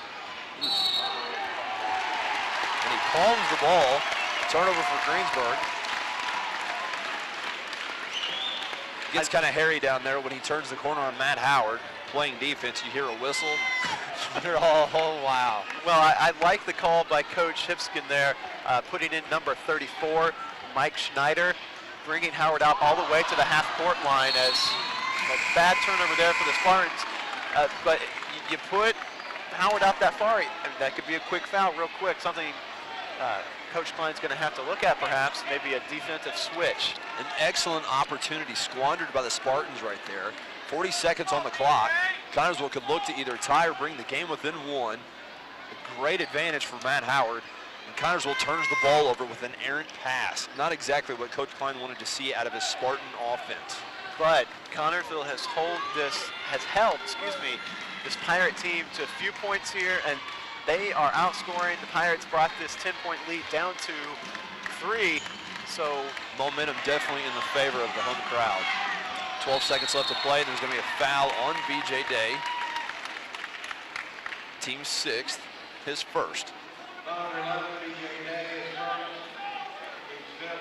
And he palms the ball. Turnover for Greensburg. Gets kind of hairy down there when he turns the corner on Matt Howard. Playing defense, you hear a whistle. You're all, oh, wow. Well, I like the call by Coach Hipskin there, putting in number 34, Mike Schneider, bringing Howard out all the way to the half-court line as a bad turnover there for the Spartans. But you put Howard out that far, that could be a quick foul real quick, something Coach Klein's going to have to look at perhaps, maybe a defensive switch. An excellent opportunity squandered by the Spartans right there. 40 seconds on the clock. Connersville could look to either tie or bring the game within one. A great advantage for Matt Howard. And Connersville turns the ball over with an errant pass. Not exactly what Coach Klein wanted to see out of his Spartan offense. But Connersville has held this Pirate team to a few points here, and they are outscoring. The Pirates brought this 10-point lead down to 3. So momentum definitely in the favor of the home crowd. 12 seconds left to play. There's going to be a foul on BJ Day. Team's 6th, his first. Number 11, BJ Day is first. Team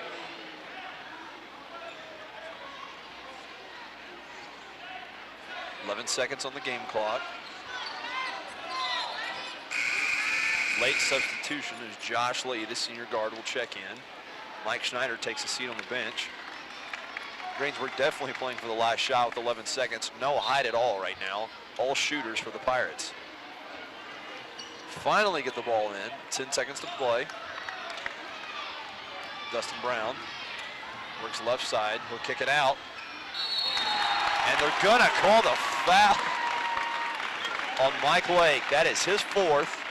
11 seconds on the game clock. Late substitution as Josh Lee, the senior guard, will check in. Mike Schneider takes a seat on the bench. Greensburg definitely playing for the last shot with 11 seconds. No hide at all right now. All shooters for the Pirates. Finally get the ball in. 10 seconds to play. Dustin Brown works left side. He'll kick it out. And they're gonna call the foul on Mike Lake. That is his 4th.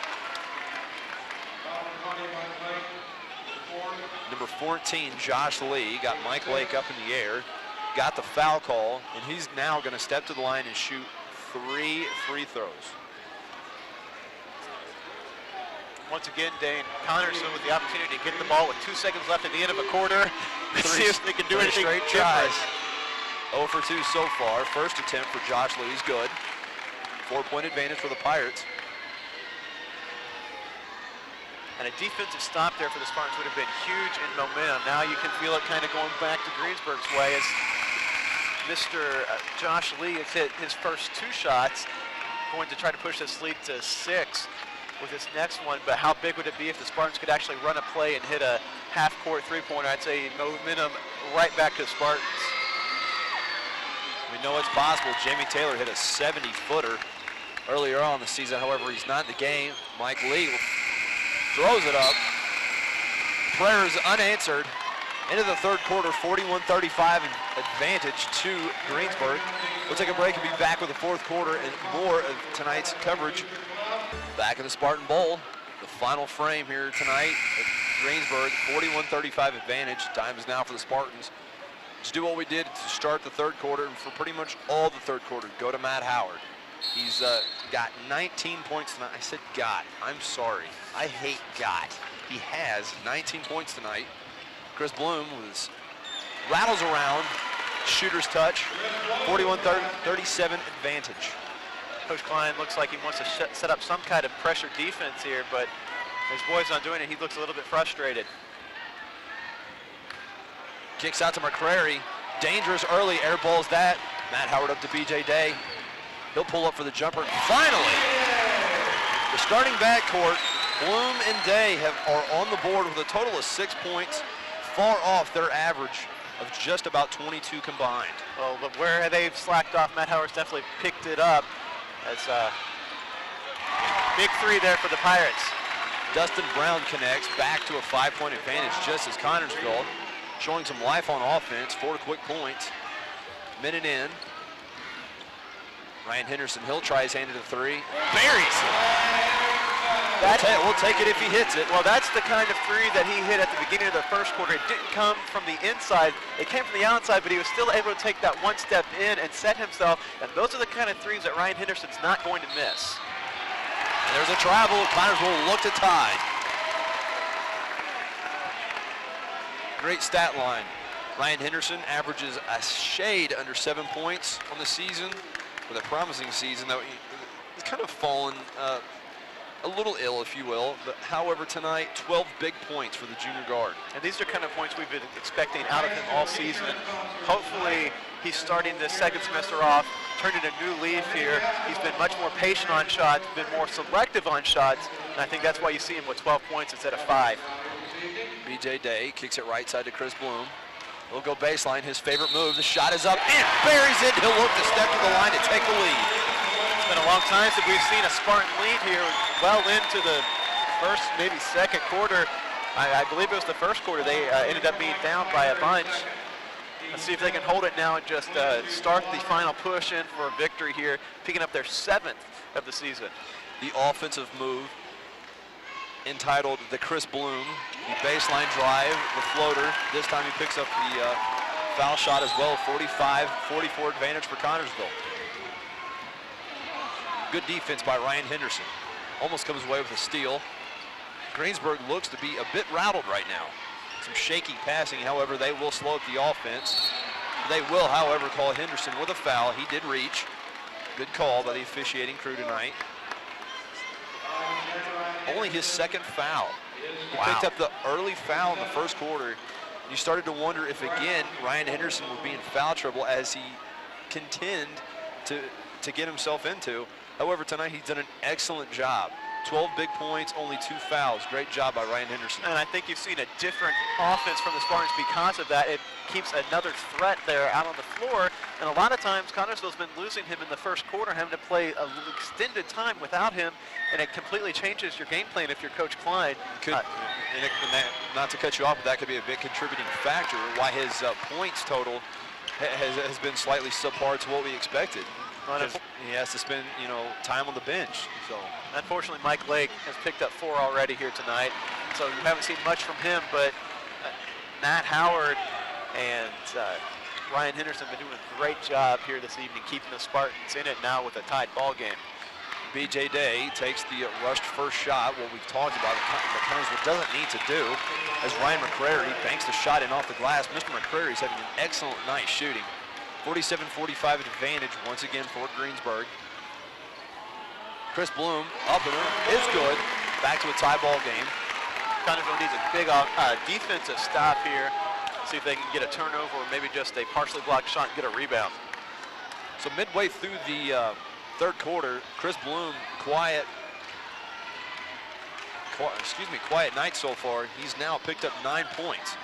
Number 14, Josh Lee, got Mike Lake up in the air, got the foul call, and he's now going to step to the line and shoot 3 free throws. Once again, Dane, Connersville with the opportunity to get the ball with 2 seconds left at the end of a quarter. See if they can do anything straight different. tries. 0 for 2 so far. First attempt for Josh Lee is good. 4-point advantage for the Pirates. And a defensive stop there for the Spartans would have been huge in momentum. Now you can feel it kind of going back to Greensburg's way as Mr. Josh Lee has hit his first 2 shots, going to try to push this lead to 6 with this next one. But how big would it be if the Spartans could actually run a play and hit a half-court three-pointer? I'd say momentum right back to the Spartans. We know it's possible. Jamie Taylor hit a 70-footer earlier on in the season. However, he's not in the game. Mike Lee throws it up. Prayer is unanswered. Into the third quarter, 41-35 advantage to Greensburg. We'll take a break and be back with the fourth quarter and more of tonight's coverage. Back in the Spartan Bowl, the final frame here tonight at Greensburg, 41-35 advantage. Time is now for the Spartans to do what we did to start the third quarter and for pretty much all the third quarter. Go to Matt Howard. He's got 19 points tonight. I said got. I'm sorry. I hate got. He has 19 points tonight. Chris Bloom rattles around. Shooter's touch. 41-37 advantage. Coach Klein looks like he wants to set up some kind of pressure defense here, but his boy's not doing it. He looks a little bit frustrated. Kicks out to McCrary. Dangerous early. Air balls that. Matt Howard up to BJ Day. He'll pull up for the jumper. Finally, the starting backcourt, Bloom and Day are on the board with a total of 6 points, far off their average of just about 22 combined. Well, but where they've slacked off, Matt Howard's definitely picked it up. As big 3 there for the Pirates. Dustin Brown connects back to a 5-point advantage just as Connersville showing some life on offense. 4 quick points. Minute in. Ryan Henderson, he'll try his hand at a 3. Buries it. We'll take it if he hits it. Well, that's the kind of 3 that he hit at the beginning of the first quarter. It didn't come from the inside. It came from the outside, but he was still able to take that one step in and set himself. And those are the kind of 3s that Ryan Henderson's not going to miss. And there's a travel. Connersville look to tie. Great stat line. Ryan Henderson averages a shade under 7 points on the season, with a promising season, though he's kind of fallen a little ill, if you will. But however, tonight, 12 big points for the junior guard. And these are kind of points we've been expecting out of him all season. Hopefully, he's starting this second semester off, turning a new leaf here. He's been much more patient on shots, been more selective on shots, and I think that's why you see him with 12 points instead of 5. B.J. Day kicks it right side to Chris Bloom. He'll go baseline, his favorite move. The shot is up and buries it. He'll look to step to the line to take the lead. It's been a long time since we've seen a Spartan lead here, well into the first, maybe second quarter. I believe it was the first quarter. They ended up being down by a bunch. Let's see if they can hold it now and just start the final push in for a victory here, picking up their 7th of the season. The offensive move entitled the Chris Bloom, the baseline drive, the floater. This time he picks up the foul shot as well. 45-44 advantage for Connersville. Good defense by Ryan Henderson. Almost comes away with a steal. Greensburg looks to be a bit rattled right now. Some shaky passing, however, they will slow up the offense. They will, however, call Henderson with a foul. He did reach. Good call by the officiating crew tonight. Only his 2nd foul. He picked up the early foul in the first quarter. You started to wonder if, again, Ryan Henderson would be in foul trouble as he contend to get himself into. However, tonight he's done an excellent job. 12 big points, only 2 fouls. Great job by Ryan Henderson. And I think you've seen a different offense from the Spartans because of that. It keeps another threat there out on the floor. And a lot of times, Connersville's been losing him in the first quarter, having to play an extended time without him, and it completely changes your game plan if you're Coach Klein. Not to cut you off, but that could be a big contributing factor why his points total has been slightly subpar to what we expected. He has to spend, time on the bench. So unfortunately, Mike Lake has picked up 4 already here tonight, so you haven't seen much from him. But Matt Howard and Ryan Henderson have been doing a great job here this evening, keeping the Spartans in it now with a tied ball game. B.J. Day takes the rushed first shot, what we've talked about that Connersville doesn't need to do, as Ryan McCrary banks the shot in off the glass. Mr. McCrary is having an excellent night shooting. 47-45 advantage once again for Greensburg. Chris Bloom, up and is good. Back to a tie ball game. Connersville needs a big defensive stop here. See if they can get a turnover or maybe just a partially blocked shot and get a rebound. So midway through the third quarter, Chris Bloom, quiet night so far. He's now picked up 9 points.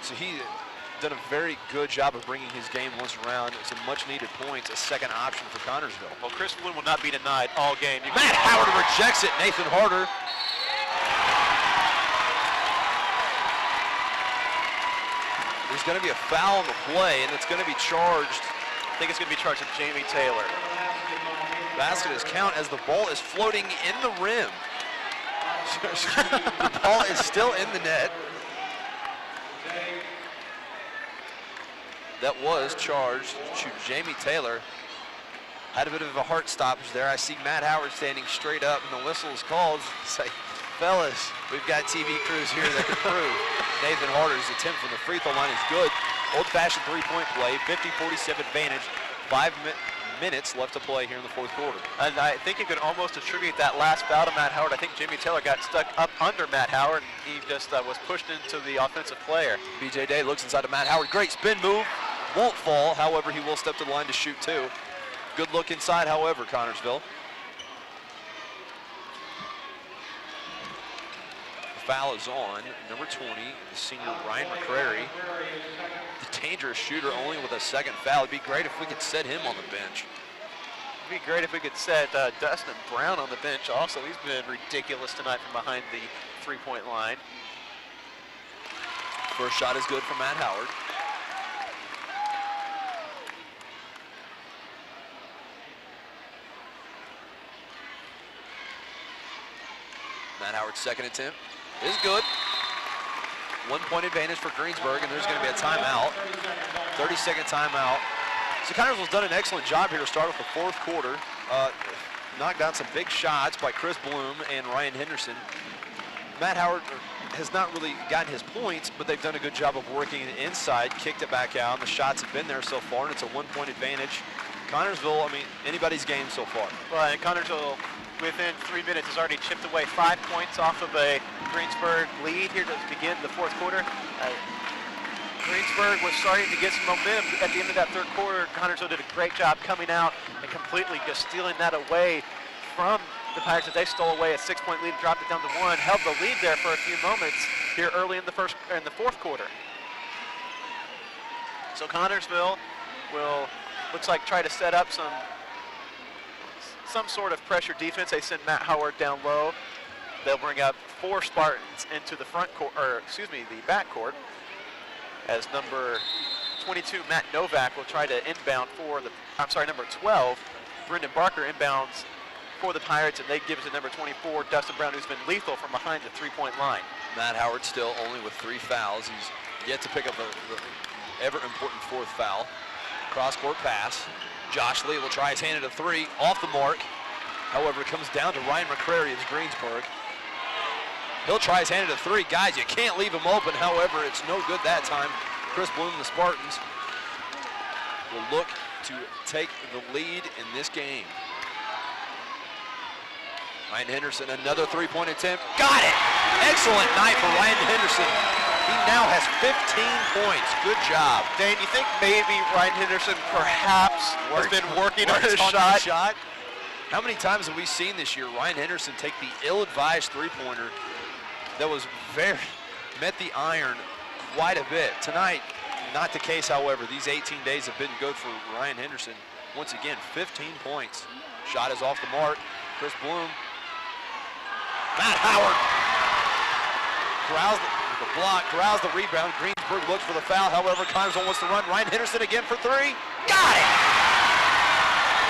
So he done a very good job of bringing his game once around. Some much needed points, a second option for Connersville. Well, Chris Bloom will not be denied all game. Matt Howard rejects it. Nathan Harder. There's going to be a foul on the play, and it's going to be charged. I think it's going to be charged to Jamie Taylor. Basket is count as the ball is floating in the rim. The ball is still in the net. That was charged to Jamie Taylor. Had a bit of a heart stoppage there. I see Matt Howard standing straight up, and the whistle is called. Say, fellas, we've got TV crews here that can prove Nathan Harder's attempt from the free throw line is good. Old-fashioned three-point play, 50-47 advantage. 5 minutes left to play here in the fourth quarter. And I think you can almost attribute that last foul to Matt Howard. I think Jimmy Taylor got stuck up under Matt Howard, and he just was pushed into the offensive player. B.J. Day looks inside to Matt Howard. Great spin move. Won't fall. However, he will step to the line to shoot too. Good look inside, however, Connersville. The foul is on number 20, the senior Ryan McCrary. The dangerous shooter only with a second foul. It'd be great if we could set him on the bench. It'd be great if we could set Dustin Brown on the bench also. He's been ridiculous tonight from behind the three-point line. First shot is good from Matt Howard. Matt Howard's second attempt is good. 1 point advantage for Greensburg, and there's going to be a timeout. 30-second timeout. So Connersville's done an excellent job here to start off the fourth quarter. Knocked down some big shots by Chris Bloom and Ryan Henderson. Matt Howard has not really gotten his points, but they've done a good job of working it inside, kicked it back out, and the shots have been there so far, and it's a 1 point advantage. Connersville, I mean, anybody's game so far. Well, and Connersville, within 3 minutes, has already chipped away 5 points off of a Greensburg lead here to begin the fourth quarter. Greensburg was starting to get some momentum at the end of that third quarter. Connersville did a great job coming out and completely just stealing that away from the Pirates as they stole away a 6 point lead, dropped it down to 1, held the lead there for a few moments here early in the fourth quarter. So Connersville will, looks like, try to set up some sort of pressure defense. They send Matt Howard down low. They'll bring up 4 Spartans into the front court, or excuse me, the back court, as number 22, Matt Novak, will try to inbound for the, number 12, Brendan Barker inbounds for the Pirates, and they give it to number 24, Dustin Brown, who's been lethal from behind the 3 point line. Matt Howard still only with 3 fouls. He's yet to pick up the ever important 4th foul. Cross-court pass. Josh Lee will try his hand at a 3, off the mark. However, it comes down to Ryan McCrary of Greensburg. He'll try his hand at a 3. Guys, you can't leave him open. However, it's no good that time. Chris Bloom and the Spartans will look to take the lead in this game. Ryan Henderson, another 3-point attempt. Got it! Excellent night for Ryan Henderson. He now has 15 points. Good job. Dane, you think maybe Ryan Henderson perhaps has been working on his shot? How many times have we seen this year Ryan Henderson take the ill-advised 3-pointer that was met the iron quite a bit. Tonight, not the case, however. These 18 days have been good for Ryan Henderson. Once again, 15 points. Shot is off the mark. Chris Bloom. Matt Howard corrals the block, corrals the rebound. Greensburg looks for the foul. However, Connersville wants to run. Ryan Henderson again for 3. Got it!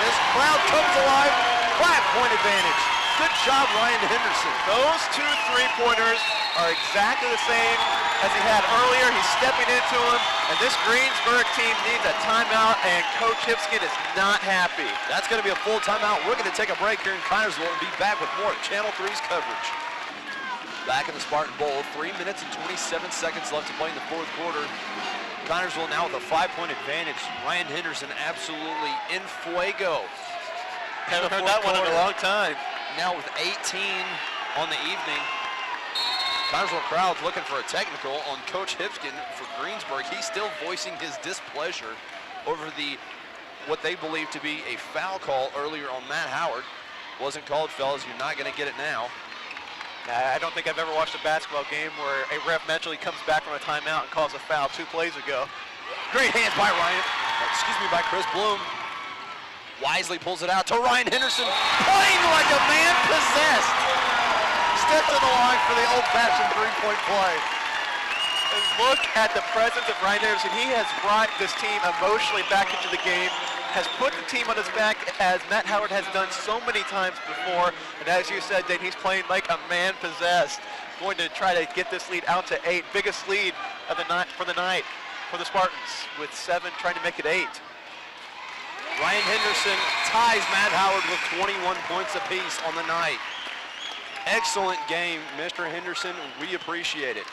This crowd comes alive. 5-point advantage. Good job, Ryan Henderson. Those 2 3-pointers are exactly the same as he had earlier. He's stepping into them, and this Greensburg team needs a timeout, and Coach Hipskin is not happy. That's going to be a full timeout. We're going to take a break here in Connersville and be back with more of Channel 3's coverage. Back in the Spartan Bowl, 3 minutes and 27 seconds left to play in the fourth quarter. Connersville now with a 5-point advantage. Ryan Henderson absolutely in fuego. Haven't heard that one in a long time. Now with 18 on the evening. Connersville crowd's looking for a technical on Coach Hipskin for Greensburg. He's still voicing his displeasure over what they believe to be a foul call earlier on Matt Howard. Wasn't called, fellas. You're not going to get it now. I don't think I've ever watched a basketball game where a ref eventually comes back from a timeout and calls a foul 2 plays ago. Great hands by by Chris Bloom. Wisely pulls it out to Ryan Henderson, playing like a man possessed. Steps to the line for the old-fashioned 3-point play. And look at the presence of Ryan Henderson. He has brought this team emotionally back into the game, has put the team on his back as Matt Howard has done so many times before. And as you said, Dave, he's playing like a man possessed. Going to try to get this lead out to 8. Biggest lead of the night for the Spartans, with 7 trying to make it 8. Ryan Henderson ties Matt Howard with 21 points apiece on the night. Excellent game, Mr. Henderson. We appreciate it.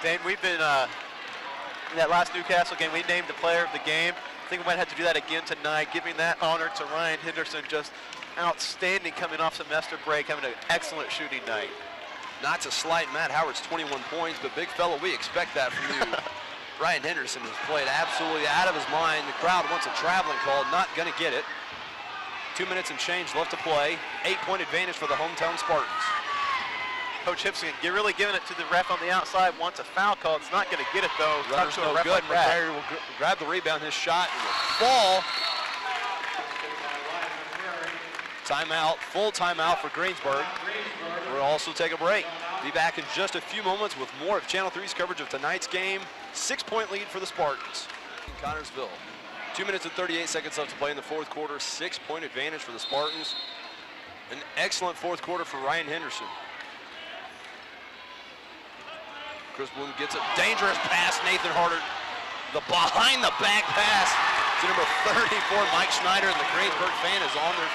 Dane, we've been, in that last Newcastle game, we named the player of the game. I think we might have to do that again tonight, giving that honor to Ryan Henderson. Just outstanding coming off semester break, having an excellent shooting night. Not to slight Matt Howard's 21 points, but big fella, we expect that from you. Ryan Henderson has played absolutely out of his mind. The crowd wants a traveling call, not going to get it. 2 minutes and change left to play. 8-point advantage for the hometown Spartans. Coach Hipskin, you're really giving it to the ref on the outside. Wants a foul call. It's not going to get it, though. Runner's no good. McCrary will grab the rebound. His shot will fall. Timeout, full timeout for Greensburg. We'll also take a break. Be back in just a few moments with more of Channel 3's coverage of tonight's game. 6-point lead for the Spartans in Connersville. 2 minutes and 38 seconds left to play in the fourth quarter. 6-point advantage for the Spartans. An excellent fourth quarter for Ryan Henderson. Chris Bloom gets a dangerous pass. Nathan Harder, the behind the back pass to number 34, Mike Schneider, and the Greensburg fans are on their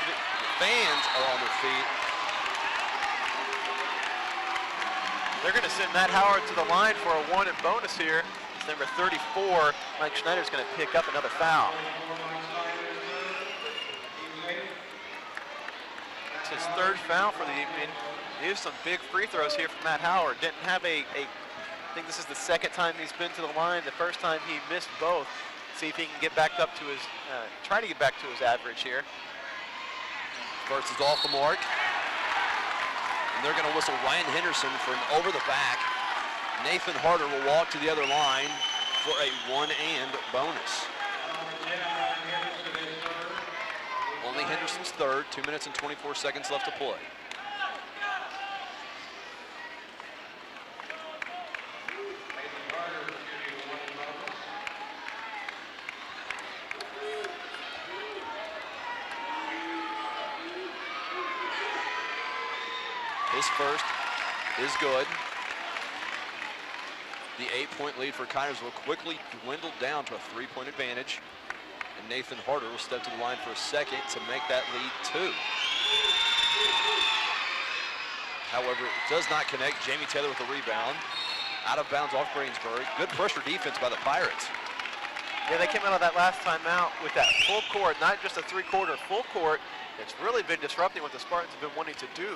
feet. They're going to send Matt Howard to the line for a 1 and bonus here. It's number 34, Mike Schneider's going to pick up another foul. It's his third foul for the evening. There's some big free throws here from Matt Howard. Didn't have I think this is the second time he's been to the line. The first time he missed both. See if he can get back up to his, try to get back to his average here. First is off the mark. And they're going to whistle Ryan Henderson for an over the back. Nathan Harder will walk to the other line for a 1 and bonus. Only Henderson's third. 2 minutes and 24 seconds left to play. His first is good. The 8-point lead for Connersville quickly dwindled down to a 3-point advantage. And Nathan Harder will step to the line for a second to make that lead 2. However, it does not connect. Jamie Taylor with the rebound. Out of bounds off Greensburg. Good pressure defense by the Pirates. Yeah, they came out of that last time out with that full court, not just a 3-quarter, full court. It's really been disrupting what the Spartans have been wanting to do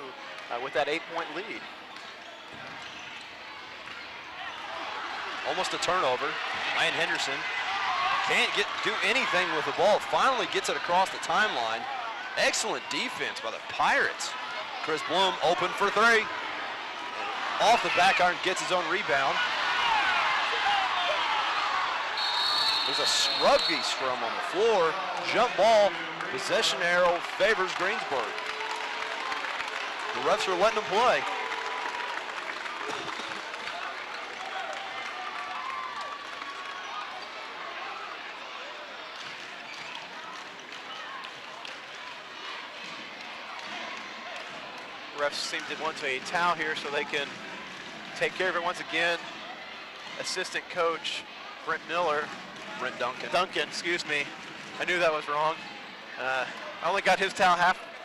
with that 8-point lead. Almost a turnover. Ryan Henderson can't do anything with the ball. Finally gets it across the timeline. Excellent defense by the Pirates. Chris Bloom open for 3. And off the back iron, gets his own rebound. There's a rugby scrum on the floor. Jump ball. Possession arrow favors Greensburg. The refs are letting them play. Refs seem to want a towel here so they can take care of it once again. Assistant coach Brent Duncan, excuse me. I knew that was wrong. I only got his towel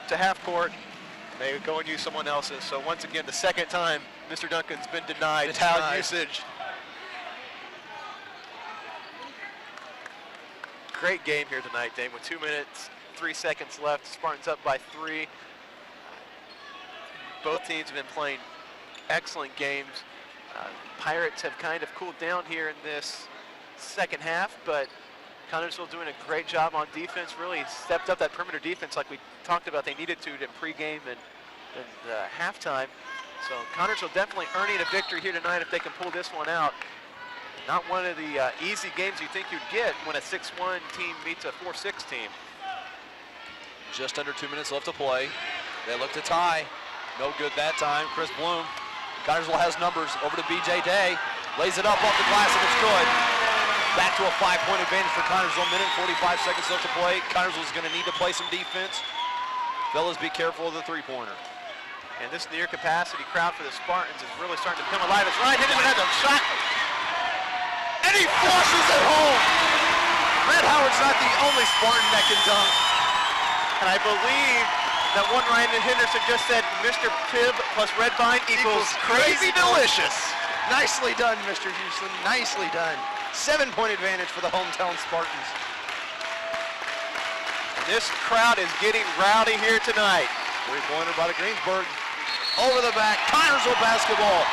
to half court. They would go and use someone else's. So once again, the second time Mr. Duncan's been denied towel usage. Great game here tonight, Dave. With 2 minutes, 3 seconds left. Spartans up by 3. Both teams have been playing excellent games. Pirates have kind of cooled down here in this second half, but Connersville doing a great job on defense, really stepped up that perimeter defense like we talked about they needed to in pregame and halftime. So Connersville definitely earning a victory here tonight if they can pull this one out. Not one of the easy games you think you'd get when a 6-1 team meets a 4-6 team. Just under 2 minutes left to play. They look to tie. No good that time. Chris Bloom. Connersville has numbers. Over to B.J. Day. Lays it up off the glass and it's good. Back to a 5-point advantage for Connersville. Minute 45 seconds left to play. Connersville is going to need to play some defense. Fellas, be careful of the 3-pointer. And this near capacity crowd for the Spartans is really starting to come alive. It's Ryan Henderson has a shot. And he flushes it home. Matt Howard's not the only Spartan that can dunk. And I believe that one Ryan Henderson just said, Mr. Pibb plus Red Vine equals crazy delicious. Nicely done, Mr. Houston. Nicely done. 7-point advantage for the hometown Spartans. This crowd is getting rowdy here tonight. 3-pointer by the Greensburg. Over the back, Connersville basketball.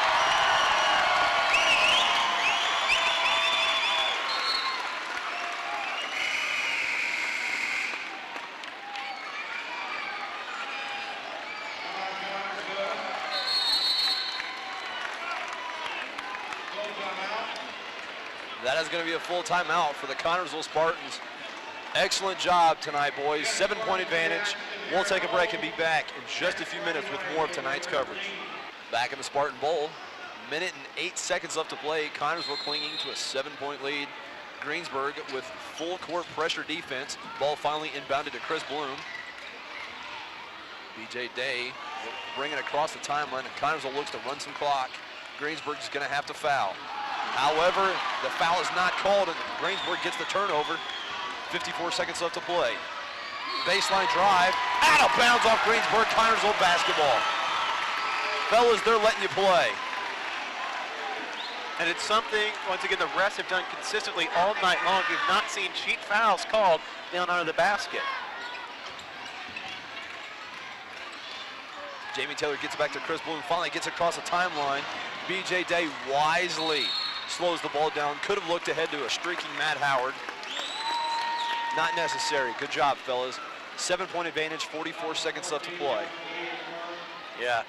That is going to be a full timeout for the Connersville Spartans. Excellent job tonight, boys. 7-point advantage. We'll take a break and be back in just a few minutes with more of tonight's coverage. Back in the Spartan Bowl, minute and 8 seconds left to play. Connersville clinging to a 7-point lead. Greensburg with full court pressure defense. Ball finally inbounded to Chris Bloom. BJ Day bring it across the timeline, and Connersville looks to run some clock. Greensburg is going to have to foul. However, the foul is not called, and Greensburg gets the turnover. 54 seconds left to play. Baseline drive, out of bounds off Greensburg. Connersville basketball. Fellas, they're letting you play. And it's something, once again, the refs have done consistently all night long. You've not seen cheat fouls called down under the basket. Jamie Taylor gets it back to Chris Bloom, finally gets across the timeline. BJ Day wisely slows the ball down. Could have looked ahead to a streaking Matt Howard. Not necessary. Good job, fellas. 7-point advantage, 44 seconds left to play. Yeah.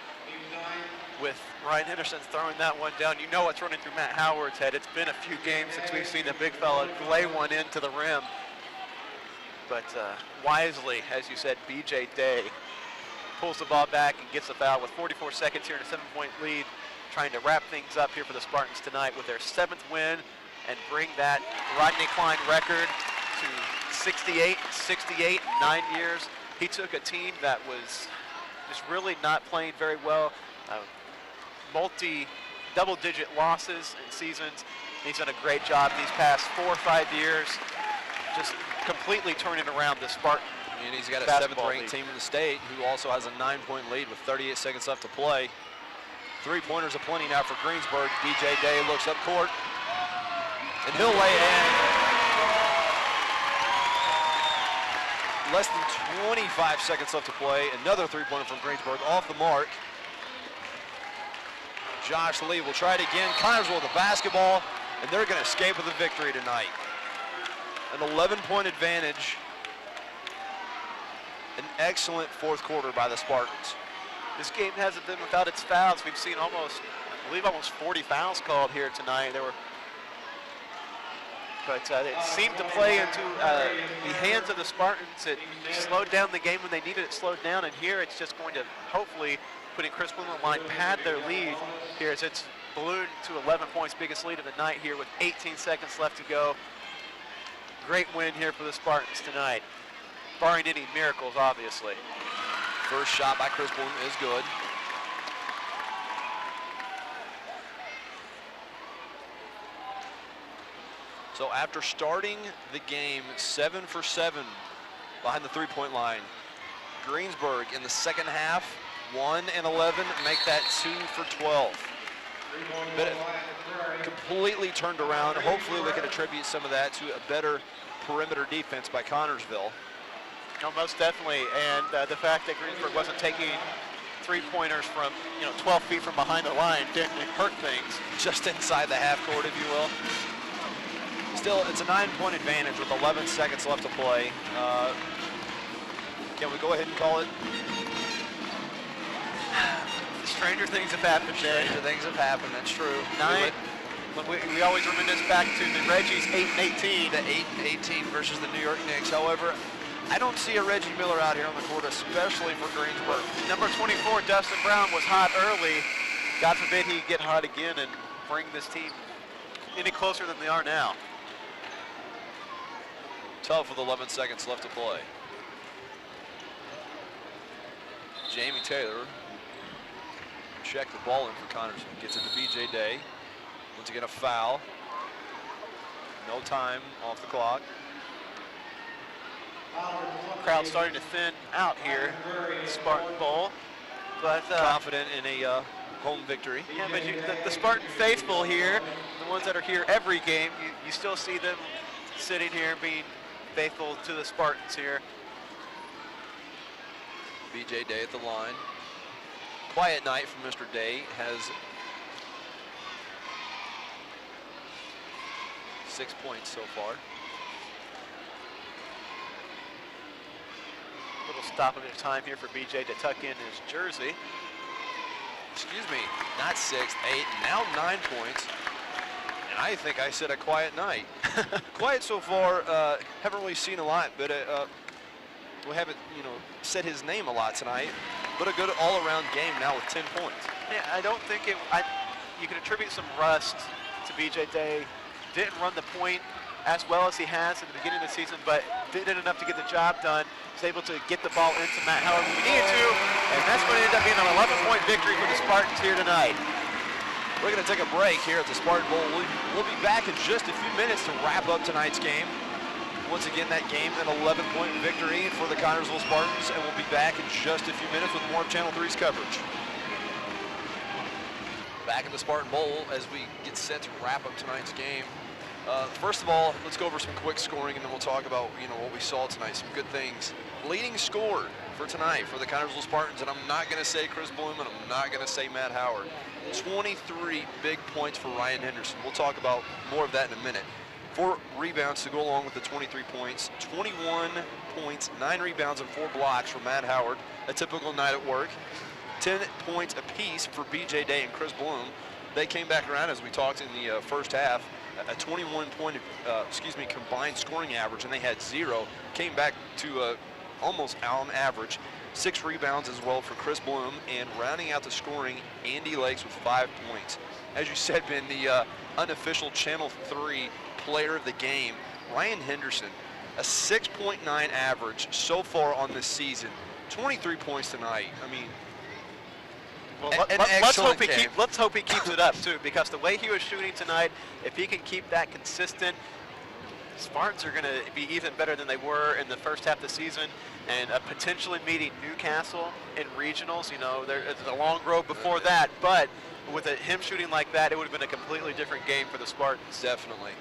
With Ryan Henderson throwing that one down, you know what's running through Matt Howard's head. It's been a few games since we've seen the big fella lay one into the rim. But wisely, as you said, BJ Day pulls the ball back and gets the foul with 44 seconds here in a 7-point lead, trying to wrap things up here for the Spartans tonight with their 7th win and bring that Rodney Klein record to 68 in 9 years. He took a team that was just really not playing very well, double-digit losses in seasons. He's done a great job these past 4 or 5 years, just completely turning around the Spartan. And he's got a 7th-ranked team in the state who also has a 9-point lead with 38 seconds left to play. 3-pointers aplenty now for Greensburg. BJ Day looks up court, and he'll lay it in. Less than 25 seconds left to play. Another 3-pointer from Greensburg off the mark. Josh Lee will try it again. Connersville with the basketball, and they're going to escape with a victory tonight. An 11-point advantage. An excellent 4th quarter by the Spartans. This game hasn't been without its fouls. We've seen almost 40 fouls called here tonight. But it seemed to play into the hands of the Spartans. It slowed down the game when they needed it slowed down, and here it's just going to hopefully, putting Chris Bloom on the line, pad their lead here as it's ballooned to 11 points, biggest lead of the night here with 18 seconds left to go. Great win here for the Spartans tonight, barring any miracles, obviously. First shot by Chris Bloom is good. So after starting the game 7 for 7 behind the 3-point line, Greensburg in the second half, 1 and 11, make that 2 for 12. But it completely turned around. Hopefully we can attribute some of that to a better perimeter defense by Connersville. No, most definitely, and the fact that Greensburg wasn't taking 3-pointers from 12 feet from behind the line didn't hurt things. Just inside the half court, if you will. Still, it's a 9-point advantage with 11 seconds left to play. Can we go ahead and call it? Stranger things have happened today. Stranger things have happened, that's true. We always reminisce back to the Reggie's 8 and 18. The 8 and 18 versus the New York Knicks. However, I don't see a Reggie Miller out here on the court, especially for Greensburg. Number 24, Dustin Brown, was hot early. God forbid he get hot again and bring this team any closer than they are now. Tough with 11 seconds left to play. Jamie Taylor check the ball in for Connersville. Gets it to BJ Day. Once again, a foul. No time off the clock. Crowd starting to thin out here in the Spartan Bowl, but confident in a home victory. Yeah, but the Spartan faithful here, the ones that are here every game, you still see them sitting here being faithful to the Spartans here. BJ Day at the line. Quiet night from Mr. Day. Has 6 points so far. Little stoppage of time here for BJ to tuck in his jersey. Excuse me, not 6, 8, now 9 points. And I think I said a quiet night. Quiet so far, haven't really seen a lot, but we haven't, said his name a lot tonight, but a good all-around game now with 10 points. Yeah, I don't think you can attribute some rust to BJ Day. Didn't run the point as well as he has in the beginning of the season, but did enough to get the job done. Was able to get the ball into Matt Howard when he needed to, and that's going to end up being an 11-point victory for the Spartans here tonight. We're going to take a break here at the Spartan Bowl. We'll be back in just a few minutes to wrap up tonight's game. Once again, that game, an 11-point victory for the Connersville Spartans, and we'll be back in just a few minutes with more of Channel 3's coverage. Back in the Spartan Bowl as we get set to wrap up tonight's game. First of all, let's go over some quick scoring, and then we'll talk about what we saw tonight, some good things. Leading scorer for tonight for the Connersville Spartans, and I'm not going to say Chris Bloom, and I'm not going to say Matt Howard. 23 big points for Ryan Henderson. We'll talk about more of that in a minute. 4 rebounds to go along with the 23 points. 21 points, 9 rebounds, and 4 blocks for Matt Howard. A typical night at work. 10 points apiece for BJ Day and Chris Bloom. They came back around as we talked in the first half. A 21-point, combined scoring average, and they had 0. Came back to almost on average. 6 rebounds as well for Chris Bloom, and rounding out the scoring, Andy Lakes with 5 points. As you said, Ben, the unofficial Channel 3 player of the game, Ryan Henderson, a 6.9 average so far on this season. 23 points tonight. I mean, well, let's hope he keeps it up too, because the way he was shooting tonight, if he can keep that consistent, Spartans are going to be even better than they were in the first half of the season, and potentially meeting Newcastle in regionals. There's a long road before that, but with him shooting like that, it would have been a completely different game for the Spartans. Definitely.